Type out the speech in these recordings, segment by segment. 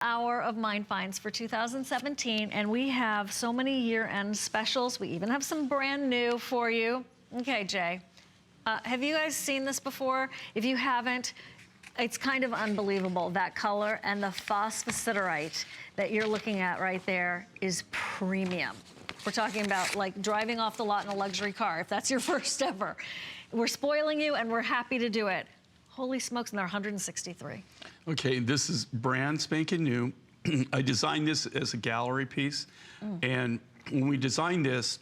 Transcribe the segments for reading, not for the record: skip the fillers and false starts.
Hour of Mind Finds for 2017, and we have so many year-end specials. We even have some brand new for you. Okay, Jay, have you guys seen this before? If you haven't, it's kind of unbelievable. That color and the phosphosiderite that you're looking at right there is premium. We're talking about like driving off the lot in a luxury car, if that's your first ever. We're spoiling you and we're happy to do it. Holy smokes, and they're 163. Okay, this is brand spanking new. I designed this as a gallery piece. And when we designed this,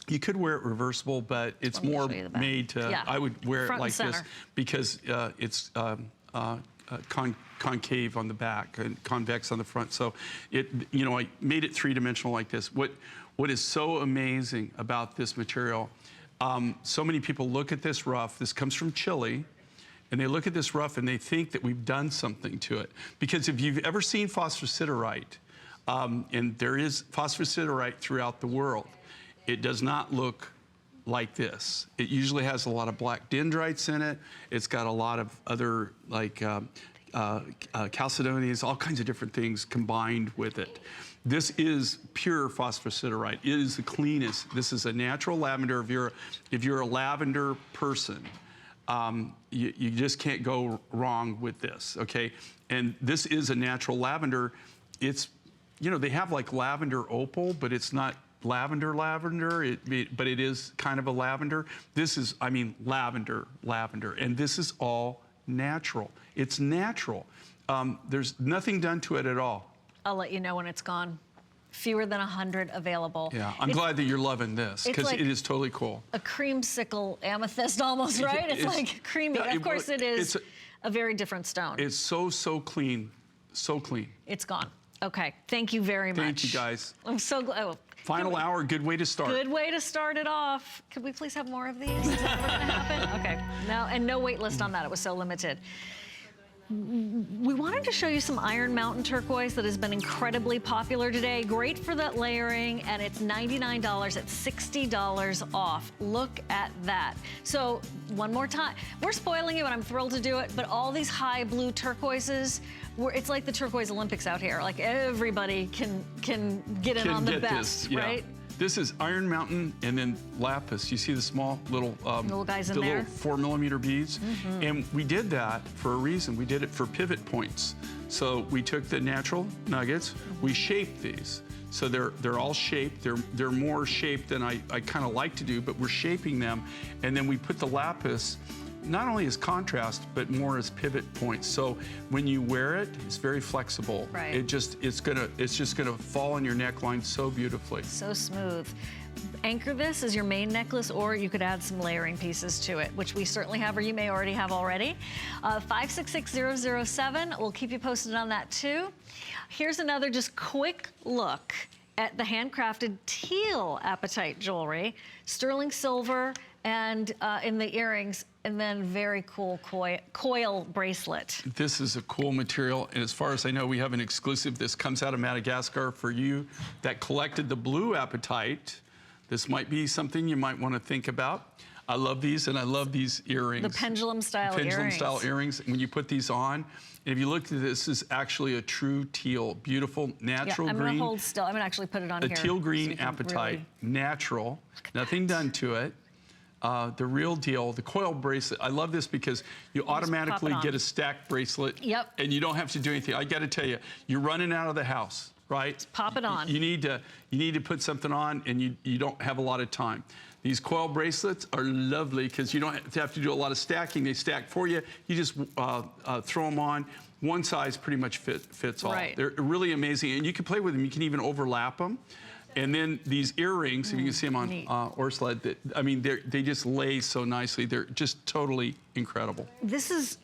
you could wear it reversible, but it's more made to, I would wear it like this because it's concave on the back and convex on the front. So it, you know, I made it three-dimensional like this. What is so amazing about this material, so many people look at this rough, this comes from Chile, and they look at this rough and they think that we've done something to it. Because if you've ever seen phosphosiderite, and there is phosphosiderite throughout the world, it does not look like this. It usually has a lot of black dendrites in it. It's got a lot of other like chalcedonies, all kinds of different things combined with it. This is pure phosphosiderite. It is the cleanest. This is a natural lavender. If you're a lavender person, you just can't go wrong with this, okay? And this is a natural lavender. It's, you know, they have like lavender opal, but it's not lavender, but it is kind of a lavender. This is, I mean, lavender, and this is all natural. It's natural. There's nothing done to it at all. I'll let you know when it's gone. Fewer than 100 available. Yeah, I'm glad that you're loving this because like it is totally cool. A creamsicle amethyst almost, right? It's like creamy. Yeah, of course it is a very different stone. It's so clean, so clean. It's gone. Okay, thank you very much. Thank you guys. I'm so glad. Oh, final hour, good way to start. Good way to start it off. Could we please have more of these? Is that ever gonna happen? Okay, no, and no wait list on that, it was so limited. We wanted to show you some Iron Mountain turquoise that has been incredibly popular today. Great for that layering, and it's $99 at $60 off. Look at that. So one more time, we're spoiling you and I'm thrilled to do it, but all these high blue turquoises, it's like the turquoise Olympics out here. Like everybody can get in on the best, right? This is Iron Mountain and then lapis. You see the small little guys in there? Little 4mm beads. And we did that for a reason. We did it for pivot points. So we took the natural nuggets, we shaped these. So they're all shaped. They're more shaped than I kind of like to do, but we're shaping them. And then we put the lapis not only as contrast, but more as pivot points. So when you wear it, it's very flexible. Right. It's just gonna fall on your neckline so beautifully. So smooth. Anchor this as your main necklace, or you could add some layering pieces to it, which we certainly have, or you may already have already. 566007, we'll keep you posted on that too. Here's another just quick look at the handcrafted teal apatite jewelry, sterling silver, and in the earrings, and then very cool coil bracelet. This is a cool material, and as far as I know, we have an exclusive. This comes out of Madagascar for you that collected the blue apatite. This might be something you might want to think about. I love these, and I love these earrings. The pendulum style earrings. Pendulum style earrings. When you put these on, and if you look at this, is actually a true teal, beautiful, natural green. I'm gonna hold still. I'm gonna actually put it on here. A teal green apatite, natural, nothing done to it. The real deal, the coil bracelet. I love this because you automatically get a stacked bracelet. Yep. And you don't have to do anything. I got to tell you, you're running out of the house, right? Just pop it on. You need to put something on, and you don't have a lot of time. These coil bracelets are lovely because you don't have to do a lot of stacking. They stack for you. You just throw them on. One size pretty much fits all. Right. They're really amazing, and you can play with them. You can even overlap them. And then these earrings, if you can see them on Orsled, I mean, they just lay so nicely. They're just totally incredible. This is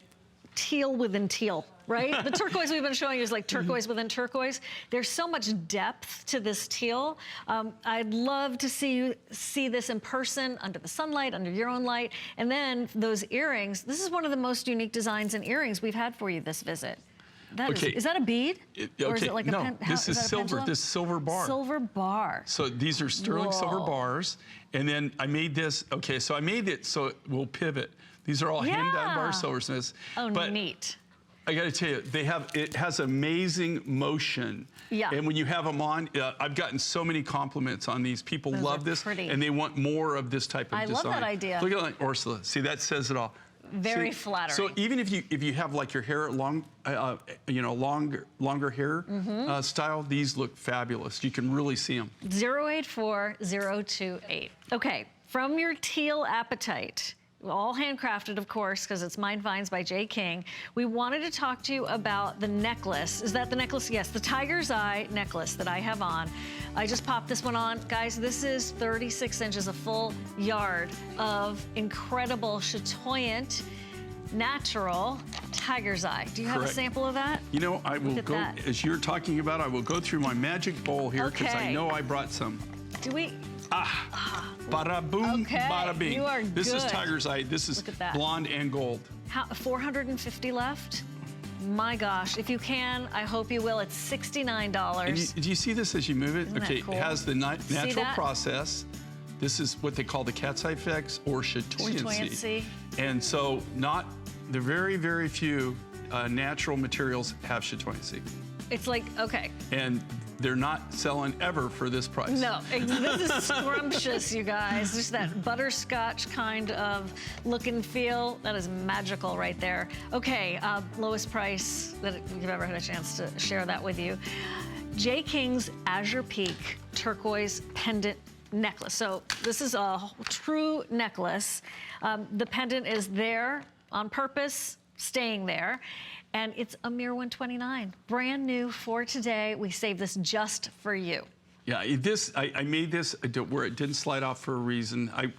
teal within teal, right? The turquoise we've been showing you is like turquoise within turquoise. There's so much depth to this teal. I'd love to see this in person, under the sunlight, under your own light. And then those earrings, this is one of the most unique designs in earrings we've had for you this visit. Is that a bead? Or is it like no, this is silver. This is silver bar. Silver bar. So these are sterling silver bars. And then I made this, so I made it so it will pivot. These are all hand-done bar silversmiths. Oh, neat. I got to tell you, it has amazing motion. Yeah. And when you have them on, I've gotten so many compliments on these. People love this, pretty. and they want more of this type of design. I love that idea. Look at like Ursula. See, that says it all. Very flattering. So even if you have like your hair long, longer hair style, these look fabulous. You can really see them. 084028. Okay, from your teal appetite, all handcrafted, of course, because it's Mind Finds by J. King. We wanted to talk to you about the necklace. Is that the necklace? Yes, the Tiger's Eye necklace that I have on. I just popped this one on. Guys, this is 36 inches, a full yard of incredible, chatoyant, natural Tiger's Eye. Do you have a sample of that? You know, I will go, as you're talking about, I will go through my magic bowl here because I know I brought some. Do we? Bada boom, bada bing. You are This is Tiger's Eye. This is blonde and gold. 450 left? My gosh, if you can, I hope you will. It's $69. And do you see this as you move it? Isn't Okay, that cool? It has the natural process. This is what they call the cat's eye effects or chatoyancy. And so the very, very few natural materials have chatoyancy. It's like, okay. And they're not selling ever for this price. No, this is scrumptious, you guys. Just that butterscotch kind of look and feel. That is magical right there. Okay, lowest price that we've ever had a chance to share that with you. J. King's Azure Peak turquoise pendant necklace. So this is a true necklace. The pendant is there on purpose, staying there. And it's a mere $129, brand new for today. We saved this just for you. Yeah, I made this where it didn't slide off for a reason. I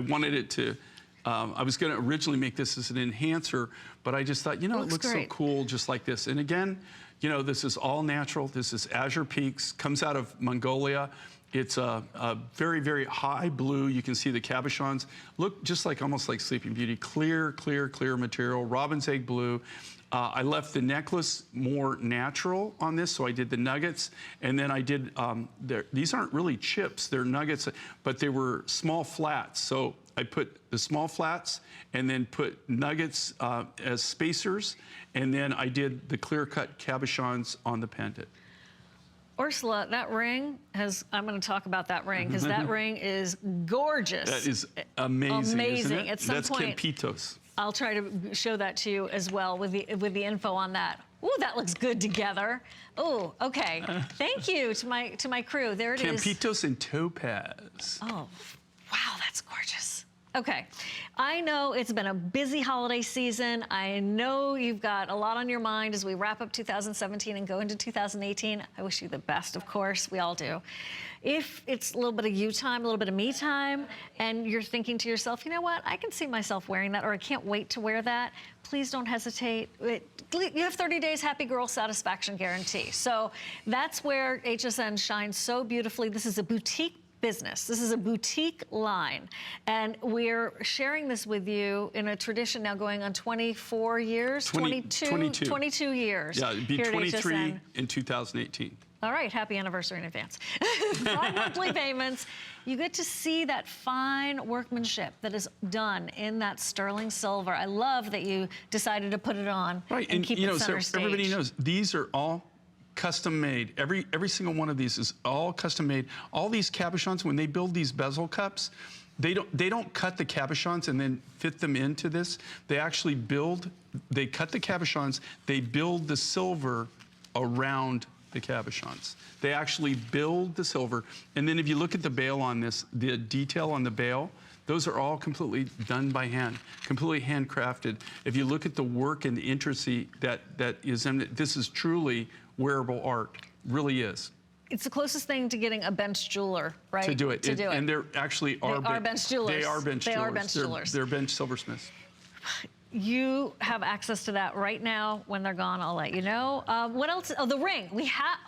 wanted it to. I was going to originally make this as an enhancer, but I just thought, it looks so cool just like this. And again, this is all natural. This is Azure Peaks, comes out of Mongolia. It's a very, very high blue. You can see the cabochons. Look just like almost like Sleeping Beauty. Clear, clear, clear material. Robin's egg blue. I left the necklace more natural on this, so I did the nuggets. And then I did, these aren't really chips, they're nuggets, but they were small flats. So I put the small flats and then put nuggets as spacers. And then I did the clear-cut cabochons on the pendant. Ursula, that ring I'm going to talk about that ring because that ring is gorgeous. That is amazing, isn't it? At some point, Campitos. I'll try to show that to you as well with the info on that. Ooh, that looks good together. Ooh, okay. Thank you to my crew. There it is. Campitos and topaz. Oh, wow, that's gorgeous. Okay, I know it's been a busy holiday season. I know you've got a lot on your mind as we wrap up 2017 and go into 2018. I wish you the best, of course. We all do. If it's a little bit of you time, a little bit of me time, and you're thinking to yourself, you know what, I can see myself wearing that, or I can't wait to wear that, please don't hesitate. You have 30 days happy girl satisfaction guarantee. So that's where HSN shines so beautifully. This is a boutique business. This is a boutique line, and we're sharing this with you in a tradition now going on 24 years, 22 years. Yeah, it'd be 23 in 2018. All right, happy anniversary in advance. 5 monthly payments. You get to see that fine workmanship that is done in that sterling silver. I love that you decided to put it on and keep it center stage. Everybody knows these are all custom made. Every single one of these is all custom made. All these cabochons, when they build these bezel cups, they don't cut the cabochons and then fit them into this. They actually they cut the cabochons, they build the silver around the cabochons. They actually build the silver. And then if you look at the bail on this, the detail on the bail, those are all completely done by hand, completely handcrafted. If you look at the work and the intricacy that is in it, this is truly wearable art, really is. It's the closest thing to getting a bench jeweler, right? To do it. And they're actually bench jewelers. They are bench jewelers. They are bench jewelers. They're bench silversmiths. You have access to that right now. When they're gone, I'll let you know. What else? Oh, the ring. We have,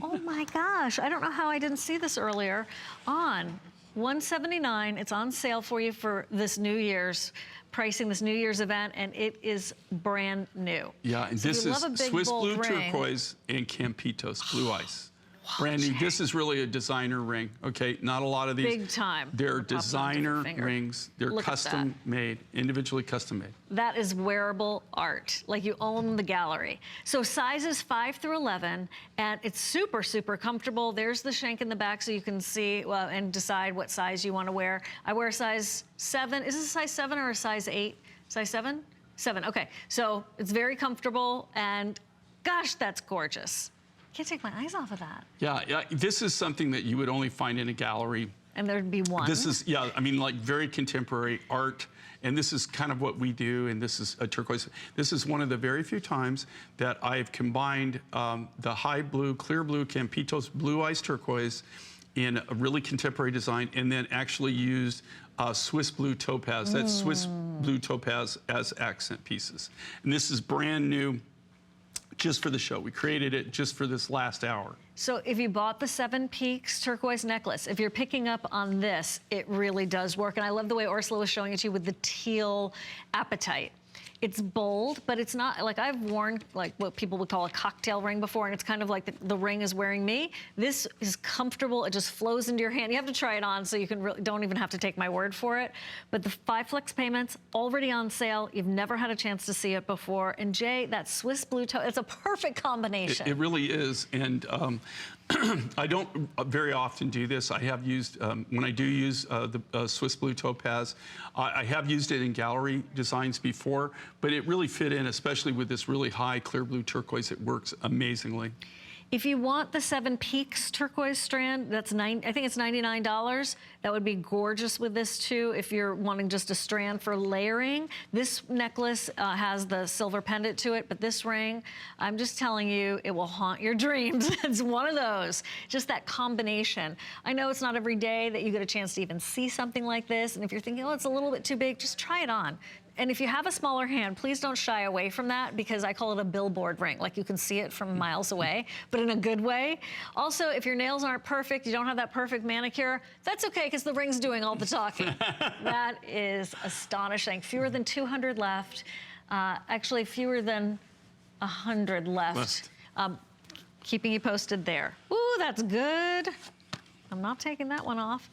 oh my gosh. I don't know how I didn't see this earlier. On $179, it's on sale for you for this New Year's pricing, this New Year's event, and it is brand new. Yeah, and so this is Swiss blue turquoise and Campitos blue ice. Wow. Brand new. This is really a designer ring, okay? Not a lot of these. Big time. They're designer rings. They're custom made, individually custom made. That is wearable art. Like you own the gallery. So sizes 5 through 11, and it's super, super comfortable. There's the shank in the back so you can see and decide what size you want to wear. I wear a size 7. Is this a size 7 or a size 8? Size 7? 7, okay. So it's very comfortable, and gosh, that's gorgeous. Can't take my eyes off of that. Yeah, this is something that you would only find in a gallery. And there'd be one. This is, yeah, I mean, like very contemporary art. And this is kind of what we do, and this is a turquoise. This is one of the very few times that I've combined the high blue, clear blue Campitos blue ice turquoise in a really contemporary design, and then actually used Swiss blue topaz. That's Swiss blue topaz as accent pieces. And this is brand new, just for the show. We created it just for this last hour. So if you bought the 7 Peaks turquoise necklace, if you're picking up on this, it really does work. And I love the way Ursula was showing it to you with the teal apatite. It's bold, but it's not, like I've worn like what people would call a cocktail ring before, and it's kind of like the ring is wearing me. This is comfortable. It just flows into your hand. You have to try it on so you can don't even have to take my word for it. But the 5 flex payments already on sale. You've never had a chance to see it before. And Jay, that Swiss blue toe, it's a perfect combination. It really is. And I don't very often do this. I have used, when I do use the Swiss blue topaz, I have used it in gallery designs before, but it really fit in, especially with this really high clear blue turquoise. It works amazingly. If you want the 7 Peaks turquoise strand, that's I think it's $99. That would be gorgeous with this too. If you're wanting just a strand for layering, this necklace has the silver pendant to it, but this ring, I'm just telling you, it will haunt your dreams. It's one of those, just that combination. I know it's not every day that you get a chance to even see something like this, and if you're thinking, oh, it's a little bit too big, just try it on. And if you have a smaller hand, please don't shy away from that, because I call it a billboard ring. Like you can see it from miles away, but in a good way. Also, if your nails aren't perfect, you don't have that perfect manicure, that's okay, because the ring's doing all the talking. That is astonishing. Fewer than 200 left. Actually, fewer than 100 left. Keeping you posted there. Ooh, that's good. I'm not taking that one off.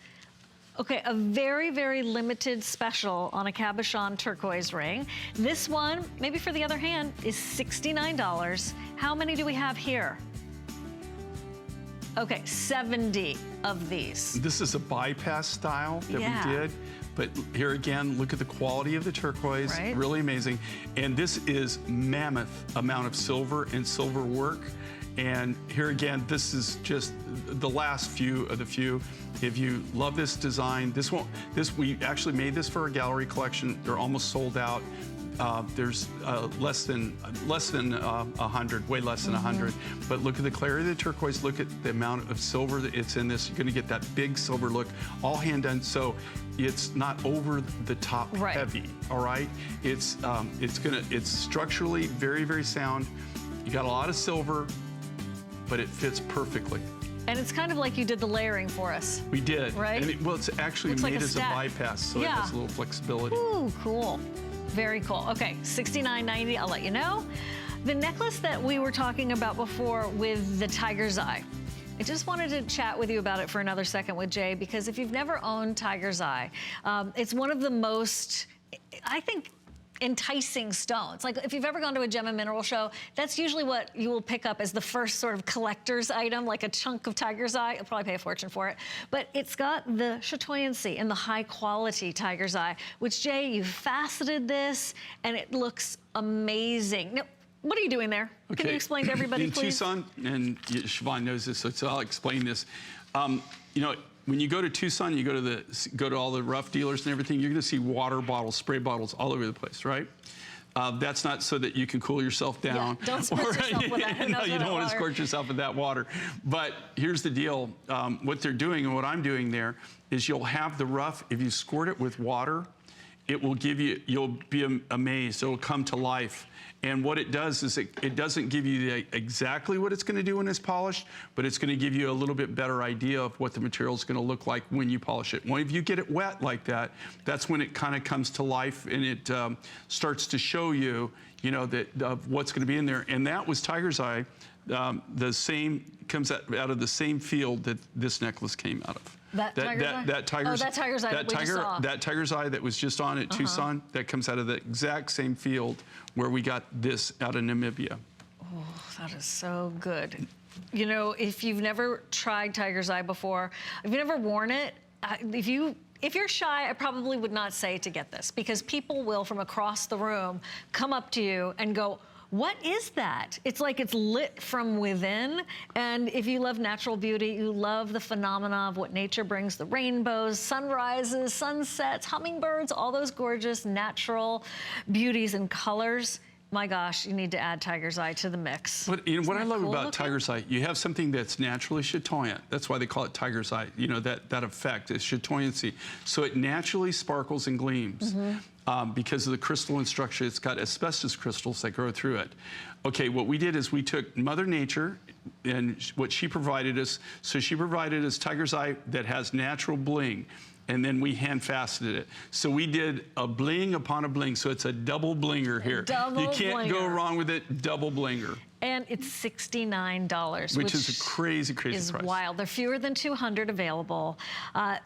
Okay, a very, very limited special on a cabochon turquoise ring. This one, maybe for the other hand, is $69. How many do we have here? Okay, 70 of these. This is a bypass style that we did. But here again, look at the quality of the turquoise, really amazing. And this is mammoth amount of silver and silver work. And here again, this is just the last few of the few. If you love this design, we actually made this for a gallery collection. They're almost sold out. There's less than 100, way less than 100. But look at the clarity of the turquoise. Look at the amount of silver that it's in this. You're going to get that big silver look, all hand done. So it's not over the top heavy. All right. It's structurally very, very sound. You got a lot of silver, but it fits perfectly. And it's kind of like you did the layering for us. We did. Right? And well, it's actually made as a bypass, so it has a little flexibility. Ooh, cool. Very cool. Okay, $69.90, I'll let you know. The necklace that we were talking about before with the tiger's eye, I just wanted to chat with you about it for another second with Jay, because if you've never owned tiger's eye, it's one of the most, I think, enticing stones. Like if you've ever gone to a gem and mineral show, that's usually what you will pick up as the first sort of collector's item, like a chunk of tiger's eye. You'll probably pay a fortune for it. But it's got the chatoyancy and the high quality tiger's eye, which Jay, you faceted this and it looks amazing. Now, what are you doing there? Okay. Can you explain to everybody, please? In Tucson, and Siobhan knows this, so I'll explain this. You know, when you go to Tucson, you go to all the rough dealers and everything, you're gonna see water bottles, spray bottles all over the place, right? That's not so that you can cool yourself down. Yeah, don't squirt yourself with that. No, you don't want to squirt yourself with that water. But here's the deal. What they're doing and what I'm doing there is you'll have the rough, if you squirt it with water, it will give you, you'll be amazed, it'll come to life. And what it does is it doesn't give you exactly what it's going to do when it's polished, but it's going to give you a little bit better idea of what the material is going to look like when you polish it. When if you get it wet like that, that's when it kind of comes to life and it starts to show you, you know, that what's going to be in there. And that was tiger's eye. the same, comes out of the same field that this necklace came out of. That tiger's eye that we just saw. That tiger's eye that was just on at Tucson, that comes out of the exact same field where we got this out of Namibia. Oh, that is so good. You know, if you've never tried tiger's eye before, if you've never worn it, if you're shy, I probably would not say to get this, because people will, from across the room, come up to you and go, what is that? It's like it's lit from within. And if you love natural beauty, you love the phenomena of what nature brings, the rainbows, sunrises, sunsets, hummingbirds, all those gorgeous natural beauties and colors. My gosh, you need to add tiger's eye to the mix. But you know, what I love about tiger's eye, you have something that's naturally chatoyant. That's why they call it tiger's eye. You know, that effect is chatoyancy. So it naturally sparkles and gleams. Because of the crystalline structure. It's got asbestos crystals that grow through it. Okay, what we did is we took Mother Nature and what she provided us. So she provided us tiger's eye that has natural bling, and then we hand faceted it. So we did a bling upon a bling. So it's a double blinger here. You can't go wrong with it, double blinger. And it's $69, which is a crazy, crazy price. Wild. There are fewer than 200 available.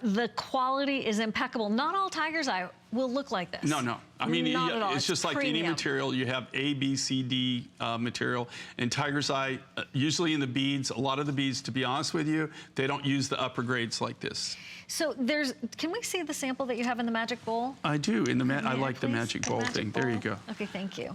The quality is impeccable. Not all tiger's eye will look like this. No. I mean, it's just like premium. any material. You have A, B, C, D material. And tiger's eye, usually in the beads, a lot of the beads, to be honest with you, they don't use the upper grades like this. So can we see the sample that you have in the magic bowl? I do. I like the magic bowl thing. There you go. Okay, thank you.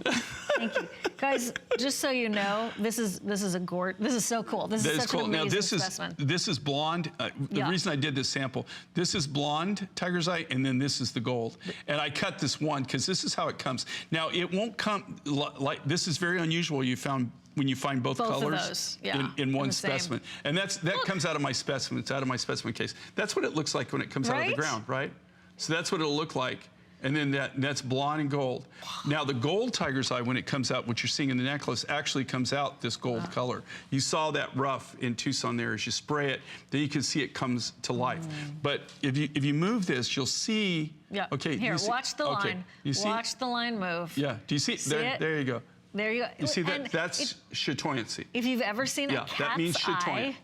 Thank you. Guys, just so you know, this is so cool. This is such an amazing specimen. This is blonde. The reason I did this sample, this is blonde tiger's eye, and then this is the gold. And I cut this one because this is how it comes. Now, it won't come like this. Is very unusual. When you find both colors in one specimen. And that comes out of my specimen. It's out of my specimen case. That's what it looks like when it comes out of the ground, right? So that's what it'll look like. And then that's blonde and gold. Now the gold tiger's eye, when it comes out, what you're seeing in the necklace actually comes out this gold color. You saw that rough in Tucson there. As you spray it, then you can see it comes to life. But if you move this, you'll see. Yeah. Okay. Here, watch the line. You see? Watch the line move. Yeah. Do you see? There you go. There you go. You see that? That's chatoyancy. If you've ever seen a cat's eye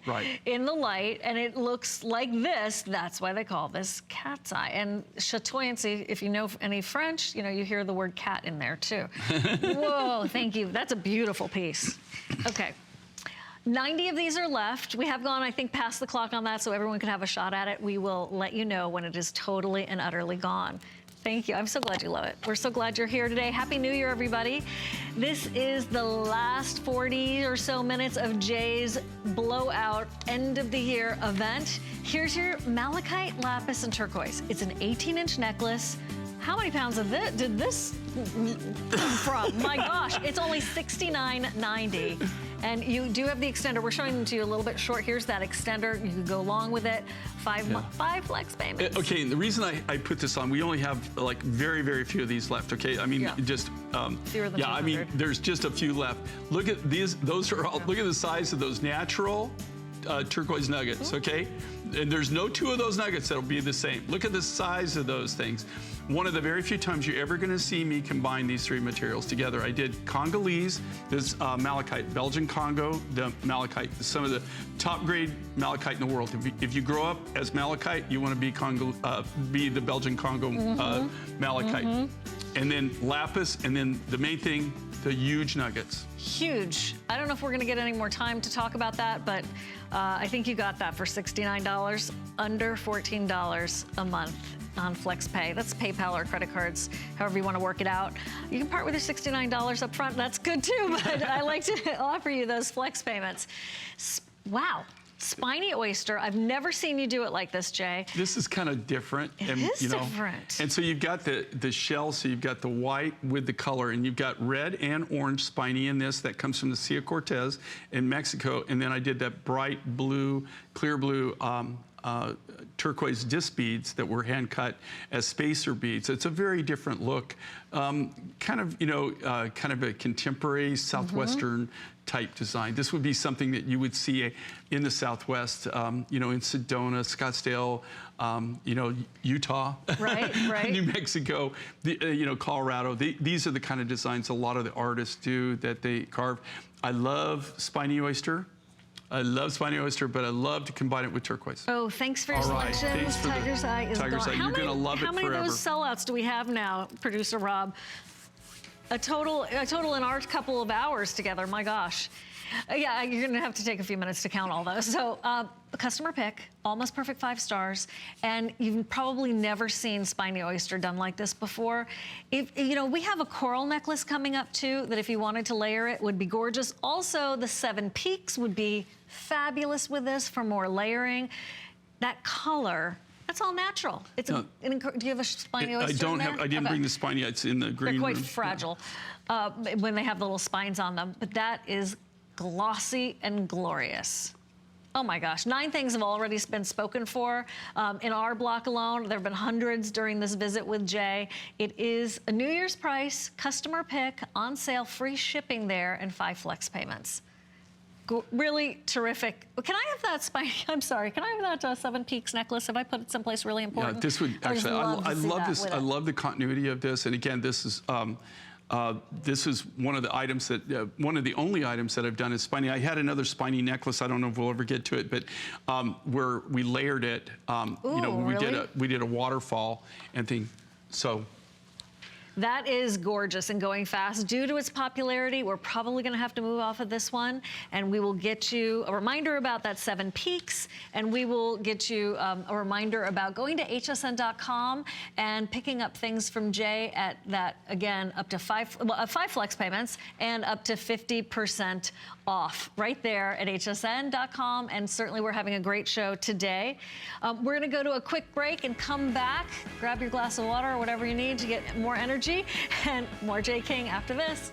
in the light and it looks like this, that's why they call this cat's eye. And chatoyancy, if you know any French, you know, you hear the word cat in there too. Whoa, thank you. That's a beautiful piece. Okay. 90 of these are left. We have gone, I think, past the clock on that so everyone can have a shot at it. We will let you know when it is totally and utterly gone. Thank you. I'm so glad you love it. We're so glad you're here today. Happy New Year, everybody. This is the last 40 or so minutes of Jay's blowout end of the year event. Here's your malachite, lapis, and turquoise. It's an 18-inch necklace. How many pounds of this did this come from? My gosh, it's only $69.90. And you do have the extender. We're showing them to you a little bit short. Here's that extender. You can go along with it. Five flex payments. Okay, and the reason I put this on, we only have like very, very few of these left, okay? I mean, just, fewer than 200. I mean, there's just a few left. Look at these, those are all, look at the size of those natural turquoise nuggets, okay? And there's no two of those nuggets that'll be the same. Look at the size of those things. One of the very few times you're ever gonna see me combine these three materials together. I did Congolese, this malachite, Belgian Congo, the malachite, some of the top grade malachite in the world. If you grow up as malachite, you wanna be the Belgian Congo malachite. And then lapis, and then the main thing, the huge nuggets. Huge. I don't know if we're gonna get any more time to talk about that, but I think you got that for $69, under $14 a month on FlexPay. That's PayPal or credit cards, however you want to work it out. You can part with your $69 up front. That's good too, but I like to offer you those flex payments. Wow. Spiny oyster. I've never seen you do it like this, Jay. This is kind of different. It is different. And so you've got the shell, so you've got the white with the color, and you've got red and orange spiny in this. That comes from the Sea of Cortez in Mexico. And then I did that bright blue, clear blue turquoise disc beads that were hand cut as spacer beads. It's a very different look, kind of, you know, kind of a contemporary Southwestern type design. This would be something that you would see in the Southwest, you know, in Sedona, Scottsdale, you know, Utah, right. New Mexico, you know, Colorado. These are the kind of designs a lot of the artists do that they carve. I love spiny oyster. I love spiny oyster, but I love to combine it with turquoise. Oh, thanks for your selection. Thanks for Tiger's Eye is Tiger's gone. Eye. You're going to love it forever. How many of those sellouts do we have now, Producer Rob? A total in our couple of hours together, my gosh. Yeah, you're gonna have to take a few minutes to count all those. So, customer pick, almost perfect 5 stars, and you've probably never seen spiny oyster done like this before. If, you know, we have a coral necklace coming up too, that if you wanted to layer it would be gorgeous. Also, the 7 peaks would be fabulous with this for more layering. That color, that's all natural. It's do you have a spiny oyster? I didn't bring the spiny. It's in the green room. They're quite fragile when they have the little spines on them. But that is glossy and glorious. Oh my gosh, 9 things have already been spoken for. In our block alone, there have been hundreds during this visit with Jay. It is a New Year's price, customer pick, on sale, free shipping there, and 5 flex payments. Really terrific. Can I have that spiny? I'm sorry. Can I have that 7 peaks necklace? Have I put it someplace really important? Yeah, this would actually. I love this. I love the continuity of this. And again, this is one of the items that one of the only items that I've done is spiny. I had another spiny necklace. I don't know if we'll ever get to it, but where we layered it. Ooh, you know, really? we did a waterfall and thing. So. That is gorgeous and going fast. Due to its popularity, we're probably going to have to move off of this one, and we will get you a reminder about that 7 peaks, and we will get you a reminder about going to hsn.com and picking up things from Jay at that, again, up to 5 flex payments and up to 50% off right there at hsn.com. And certainly we're having a great show today. We're going to go to a quick break and come back. Grab your glass of water or whatever you need to get more energy, and more Jay King after this.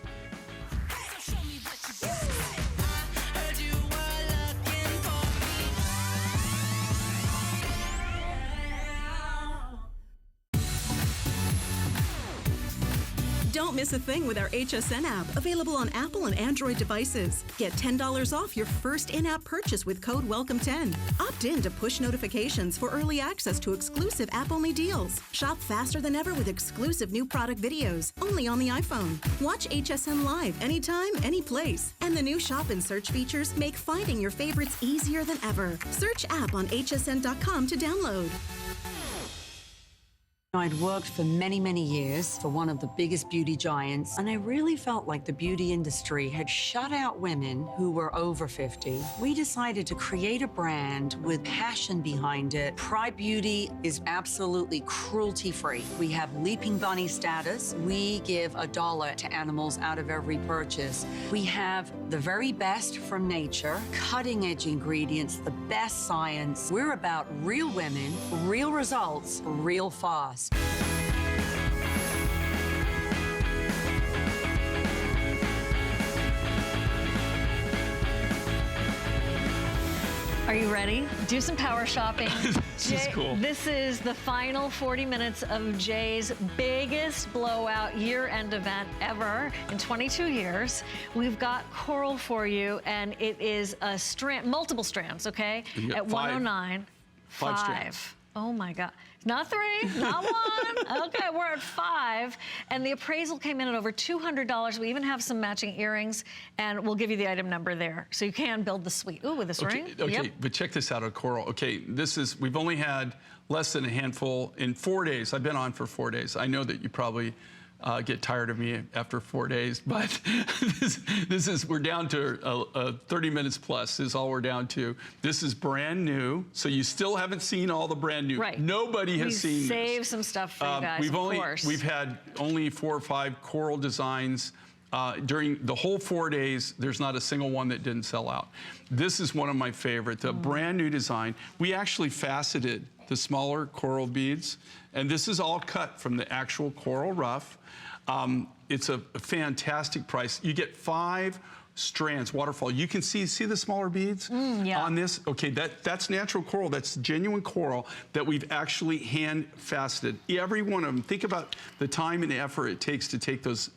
Don't miss a thing with our HSN app, available on Apple and Android devices. Get $10 off your first in-app purchase with code WELCOME10. Opt in to push notifications for early access to exclusive app-only deals. Shop faster than ever with exclusive new product videos, only on the iPhone. Watch HSN Live anytime, any place. And the new shop and search features make finding your favorites easier than ever. Search app on hsn.com to download. I'd worked for many, many years for one of the biggest beauty giants, and I really felt like the beauty industry had shut out women who were over 50. We decided to create a brand with passion behind it. Pride Beauty is absolutely cruelty-free. We have Leaping Bunny status. We give $1 to animals out of every purchase. We have the very best from nature, cutting-edge ingredients, the best science. We're about real women, real results, real fast. Are you ready? Do some power shopping. This is cool. This is the final 40 minutes of Jay's biggest blowout year-end event ever in 22 years. We've got coral for you, and it is a strand, multiple strands, okay? At 109. 5 strands. Oh my God. Not 3, not 1. Okay, we're at 5. And the appraisal came in at over $200. We even have some matching earrings, and we'll give you the item number there. So you can build the suite. Ooh, with this ring. Okay, yep. But check this out, coral. Okay, we've only had less than a handful in 4 days. I've been on for 4 days. I know that you probably get tired of me after 4 days, but we're down to 30 minutes plus is all we're down to. This is brand new, so you still haven't seen all the brand new. Right. Nobody has seen this. We saved some stuff for you guys, of course. We've had only 4 or 5 coral designs. During the whole 4 days, there's not a single one that didn't sell out. This is one of my favorites, a brand new design. We actually faceted the smaller coral beads, and this is all cut from the actual coral rough. It's a fantastic price. You get 5 strands, waterfall. You can see the smaller beads on this? Okay, that's natural coral. That's genuine coral that we've actually hand faceted. Every one of them. Think about the time and the effort it takes to take those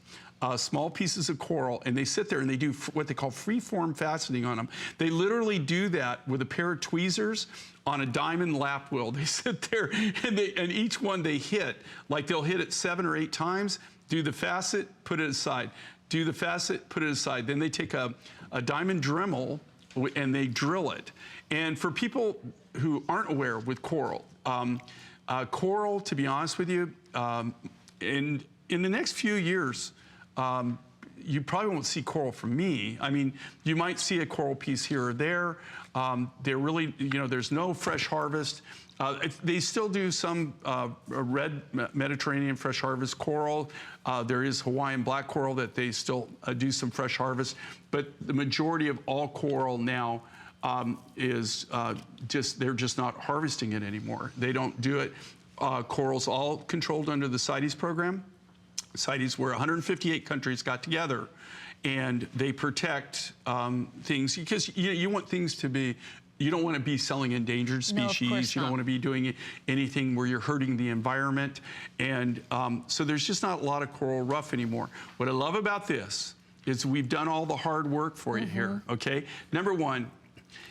small pieces of coral, and they sit there and they do what they call free-form faceting on them. They literally do that with a pair of tweezers on a diamond lap wheel. They sit there and each one they hit, like they'll hit it 7 or 8 times, do the facet, put it aside. Do the facet, put it aside. Then they take a diamond Dremel and they drill it. And for people who aren't aware with coral, coral, to be honest with you, in the next few years, you probably won't see coral from me. I mean, you might see a coral piece here or there. They're really, there's no fresh harvest. They still do some red Mediterranean fresh harvest coral. There is Hawaiian black coral that they still do some fresh harvest. But the majority of all coral now is they're just not harvesting it anymore. They don't do it. Coral's all controlled under the CITES program. CITES, where 158 countries got together, and they protect things, because you want things to be, you don't want to be selling endangered species. No, of course you don't not. want to be doing anything where you're hurting the environment. And so there's just not a lot of coral rough anymore. What I love about this is we've done all the hard work for you here, okay? Number one,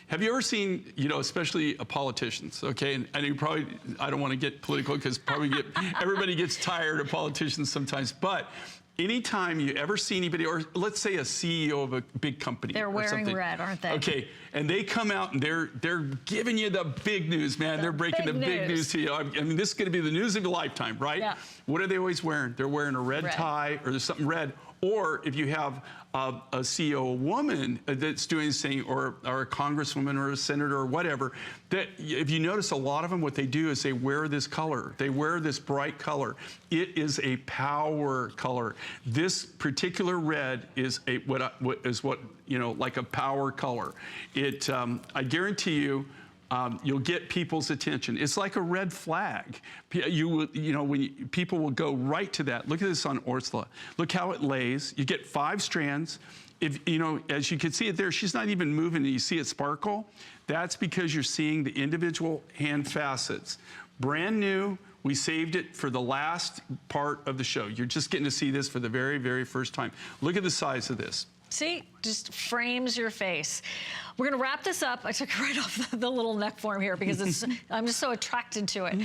have you ever seen, especially politicians, okay? And you probably, I don't want to get political because everybody gets tired of politicians sometimes, but anytime you ever see anybody, or let's say a CEO of a big company, They're wearing red, aren't they? Okay, and they come out and they're giving you the big news, man. They're breaking the big news to you. I mean, this is going to be the news of your lifetime, right? Yeah. What are they always wearing? They're wearing a red tie, or there's something red. Or if you have a CEO, a woman that's doing this thing, or a congresswoman or a senator or whatever, that if you notice, a lot of them, what they do is they wear this color. They wear this bright color. It is a power color. This particular red is like a power color. It, I guarantee you, you'll get people's attention. It's like a red flag. People will go right to that. Look at this on Ursula. Look how it lays. You get 5 strands. If as you can see it there, she's not even moving, and you see it sparkle. That's because you're seeing the individual hand facets. Brand new. We saved it for the last part of the show. You're just getting to see this for the very, very first time. Look at the size of this. See, just frames your face. We're gonna wrap this up. I took it right off the little neck form here because I'm just so attracted to it.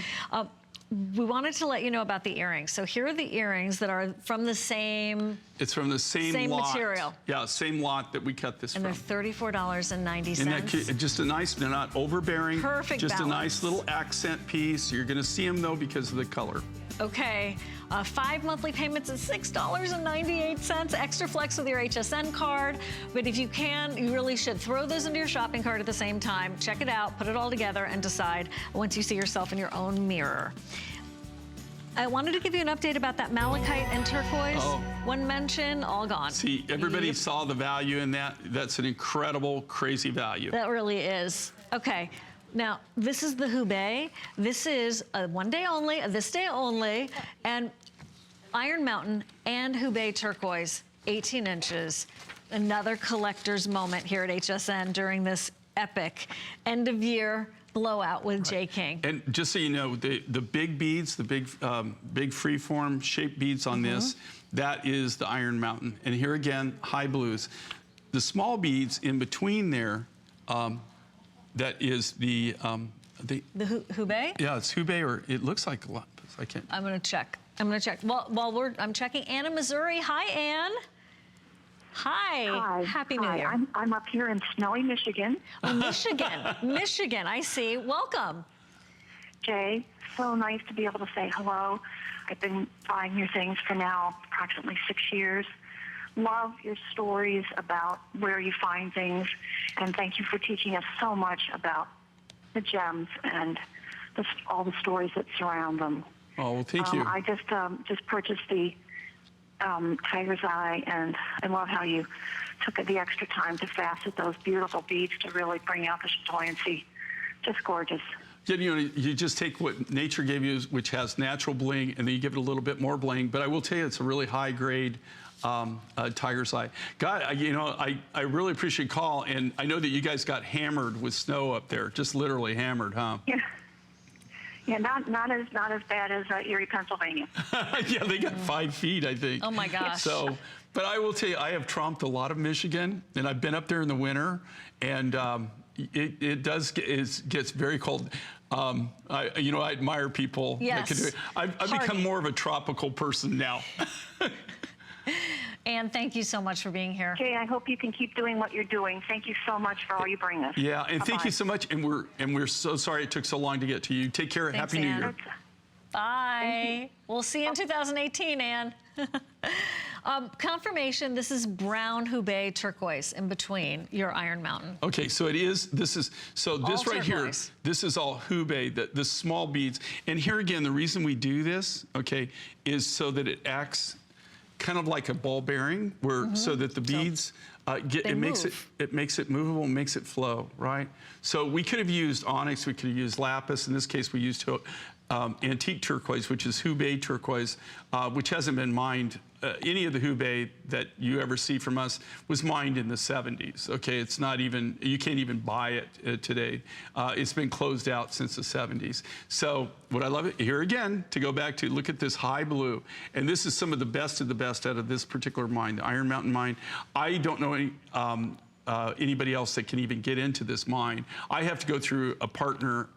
We wanted to let you know about the earrings. So here are the earrings that are from the same... It's from the same lot. material. Yeah, same lot that we cut this and from. they're $34.90. And just a nice, they're not overbearing. Perfect Just balance. a nice little accent piece. You're gonna see them though because of the color. Okay, 5 monthly payments at $6.98, extra flex with your HSN card. But if you can, you really should throw those into your shopping cart at the same time. Check it out, put it all together, and decide once you see yourself in your own mirror. I wanted to give you an update about that malachite and turquoise. One mention, all gone. See, everybody saw the value in that. That's an incredible, crazy value. That really is. Okay. Now, this is the Hubei. This is a one day only, this day only, and Iron Mountain and Hubei turquoise, 18 inches. Another collector's moment here at HSN during this epic end of year blowout with J. King. And just so you know, the big beads, the big freeform shaped beads on this, that is the Iron Mountain. And here again, high blues. The small beads in between there, that is the Hubei? Yeah, it's Hubei, or it looks like a lot. I can't. I'm gonna check. While I'm checking, Anna, Missouri. Hi, Ann. Hi. Hi. Happy New Year. I'm up here in snowy Michigan. Oh, Michigan. I see. Welcome. Jay, so nice to be able to say hello. I've been buying your things for now approximately 6 years. Love your stories about where you find things, and thank you for teaching us so much about the gems and all the stories that surround them. Oh, well, thank you. I just purchased the Tiger's Eye, and I love how you took the extra time to facet those beautiful beads to really bring out the chatoyancy. Just gorgeous. Yeah, you just take what nature gave you, which has natural bling, and then you give it a little bit more bling. But I will tell you, it's a really high grade tiger's eye. God, I really appreciate your call, and I know that you guys got hammered with snow up there, just literally hammered, huh? Yeah. Yeah, not as bad as Erie, Pennsylvania. Yeah, they got 5 feet, I think. Oh my gosh. So, but I will tell you, I have tromped a lot of Michigan, and I've been up there in the winter, and it gets very cold. I admire people that can do it. I've become more of a tropical person now. Ann, thank you so much for being here. Jay, I hope you can keep doing what you're doing. Thank you so much for all you bring us. Yeah, and Bye-bye. thank you so much. And we're so sorry it took so long to get to you. Take care. Thanks, Happy New Ann. Year. Bye. We'll see you in 2018, Ann. Confirmation, this is brown Hubei turquoise in between your Iron Mountain. Okay, so this right here, this is all Hubei, the small beads. And here again, the reason we do this, okay, is so that it acts kind of like a ball bearing, where so that the beads it makes it movable, makes it flow, right? So we could have used onyx, we could have used lapis. In this case, we used antique turquoise, which is Hubei turquoise, which hasn't been mined. Any of the Hubei that you ever see from us was mined in the 70s. Okay, it's not even, you can't even buy it today. It's been closed out since the 70s. So what I love it, here again, to go back to, look at this high blue. And this is some of the best out of this particular mine, the Iron Mountain mine. I don't know anybody else that can even get into this mine. I have to go through a partner.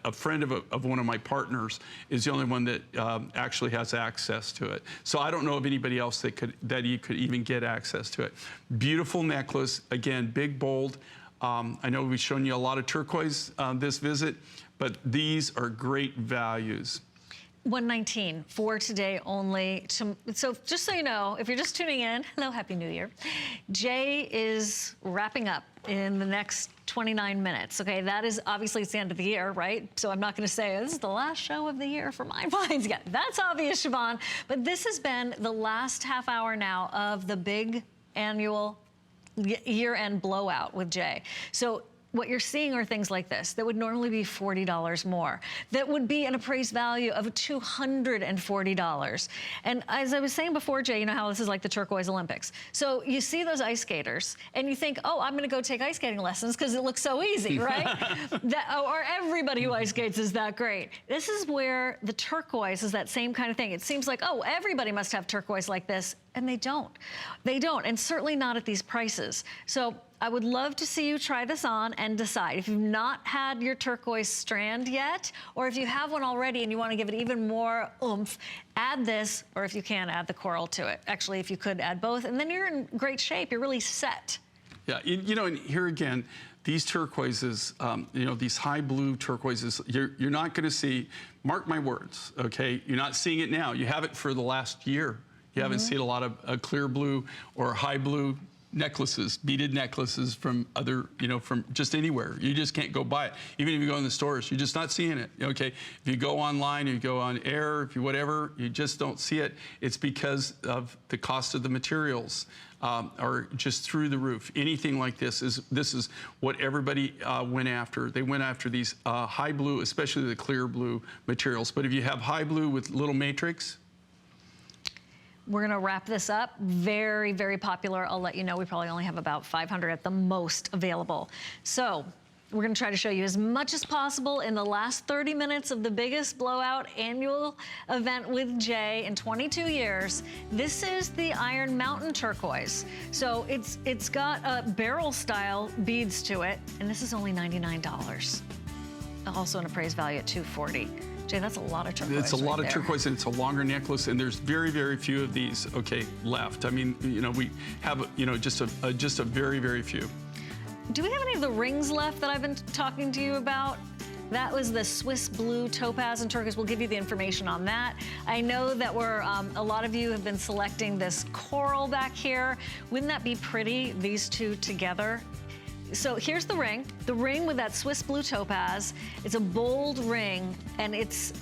A friend of one of my partners is the only one that actually has access to it. So I don't know of anybody else that you could even get access to it. Beautiful necklace, again, big, bold. I know we've shown you a lot of turquoise this visit, but these are great values. 119 for today only. So just so you know, if you're just tuning in, hello, Happy New Year. Jay is wrapping up in the next 29 minutes. Okay, that is obviously it's the end of the year, right? So I'm not going to say this is the last show of the year for my finds. Yeah, that's obvious, Siobhan. But this has been the last half hour now of the big annual year-end blowout with Jay. So what you're seeing are things like this that would normally be $40 more, that would be an appraised value of $240. And as I was saying before, Jay, you know how this is like the turquoise Olympics. So you see those ice skaters and you think, oh, I'm going to go take ice skating lessons because it looks so easy, right? Or everybody who ice skates is that great. This is where the turquoise is that same kind of thing. It seems like, oh, everybody must have turquoise like this. And they don't. They don't, and certainly not at these prices. So I would love to see you try this on and decide. If you've not had your turquoise strand yet, or if you have one already and you want to give it even more oomph, add this, or if you can, add the coral to it. Actually, if you could add both, and then you're in great shape. You're really set. Yeah, and here again, these turquoises, these high blue turquoises, you're not going to see, mark my words, okay? You're not seeing it now. You have it for the last year. You haven't seen a lot of clear blue or high blue necklaces, beaded necklaces from other, from just anywhere. You just can't go buy it. Even if you go in the stores, you're just not seeing it, okay? If you go online, you go on air, if you whatever, you just don't see it. It's because of the cost of the materials are just through the roof. Anything like this is what everybody went after. They went after these high blue, especially the clear blue materials. But if you have high blue with little matrix, we're going to wrap this up. Very, very popular. I'll let you know we probably only have about 500 at the most available. So we're going to try to show you as much as possible in the last 30 minutes of the biggest blowout annual event with Jay in 22 years. This is the Iron Mountain turquoise. So it's got barrel style beads to it, and this is only $99. Also an appraised value at $240. Jay, that's a lot of turquoise. It's a lot of turquoise, and it's a longer necklace, and there's very, very few of these, left. I mean, we have, just a very, very few. Do we have any of the rings left that I've been talking to you about? That was the Swiss blue topaz and turquoise. We'll give you the information on that. I know that a lot of you have been selecting this coral back here. Wouldn't that be pretty, these two together? So here's the ring with that Swiss blue topaz. It's a bold ring, and it's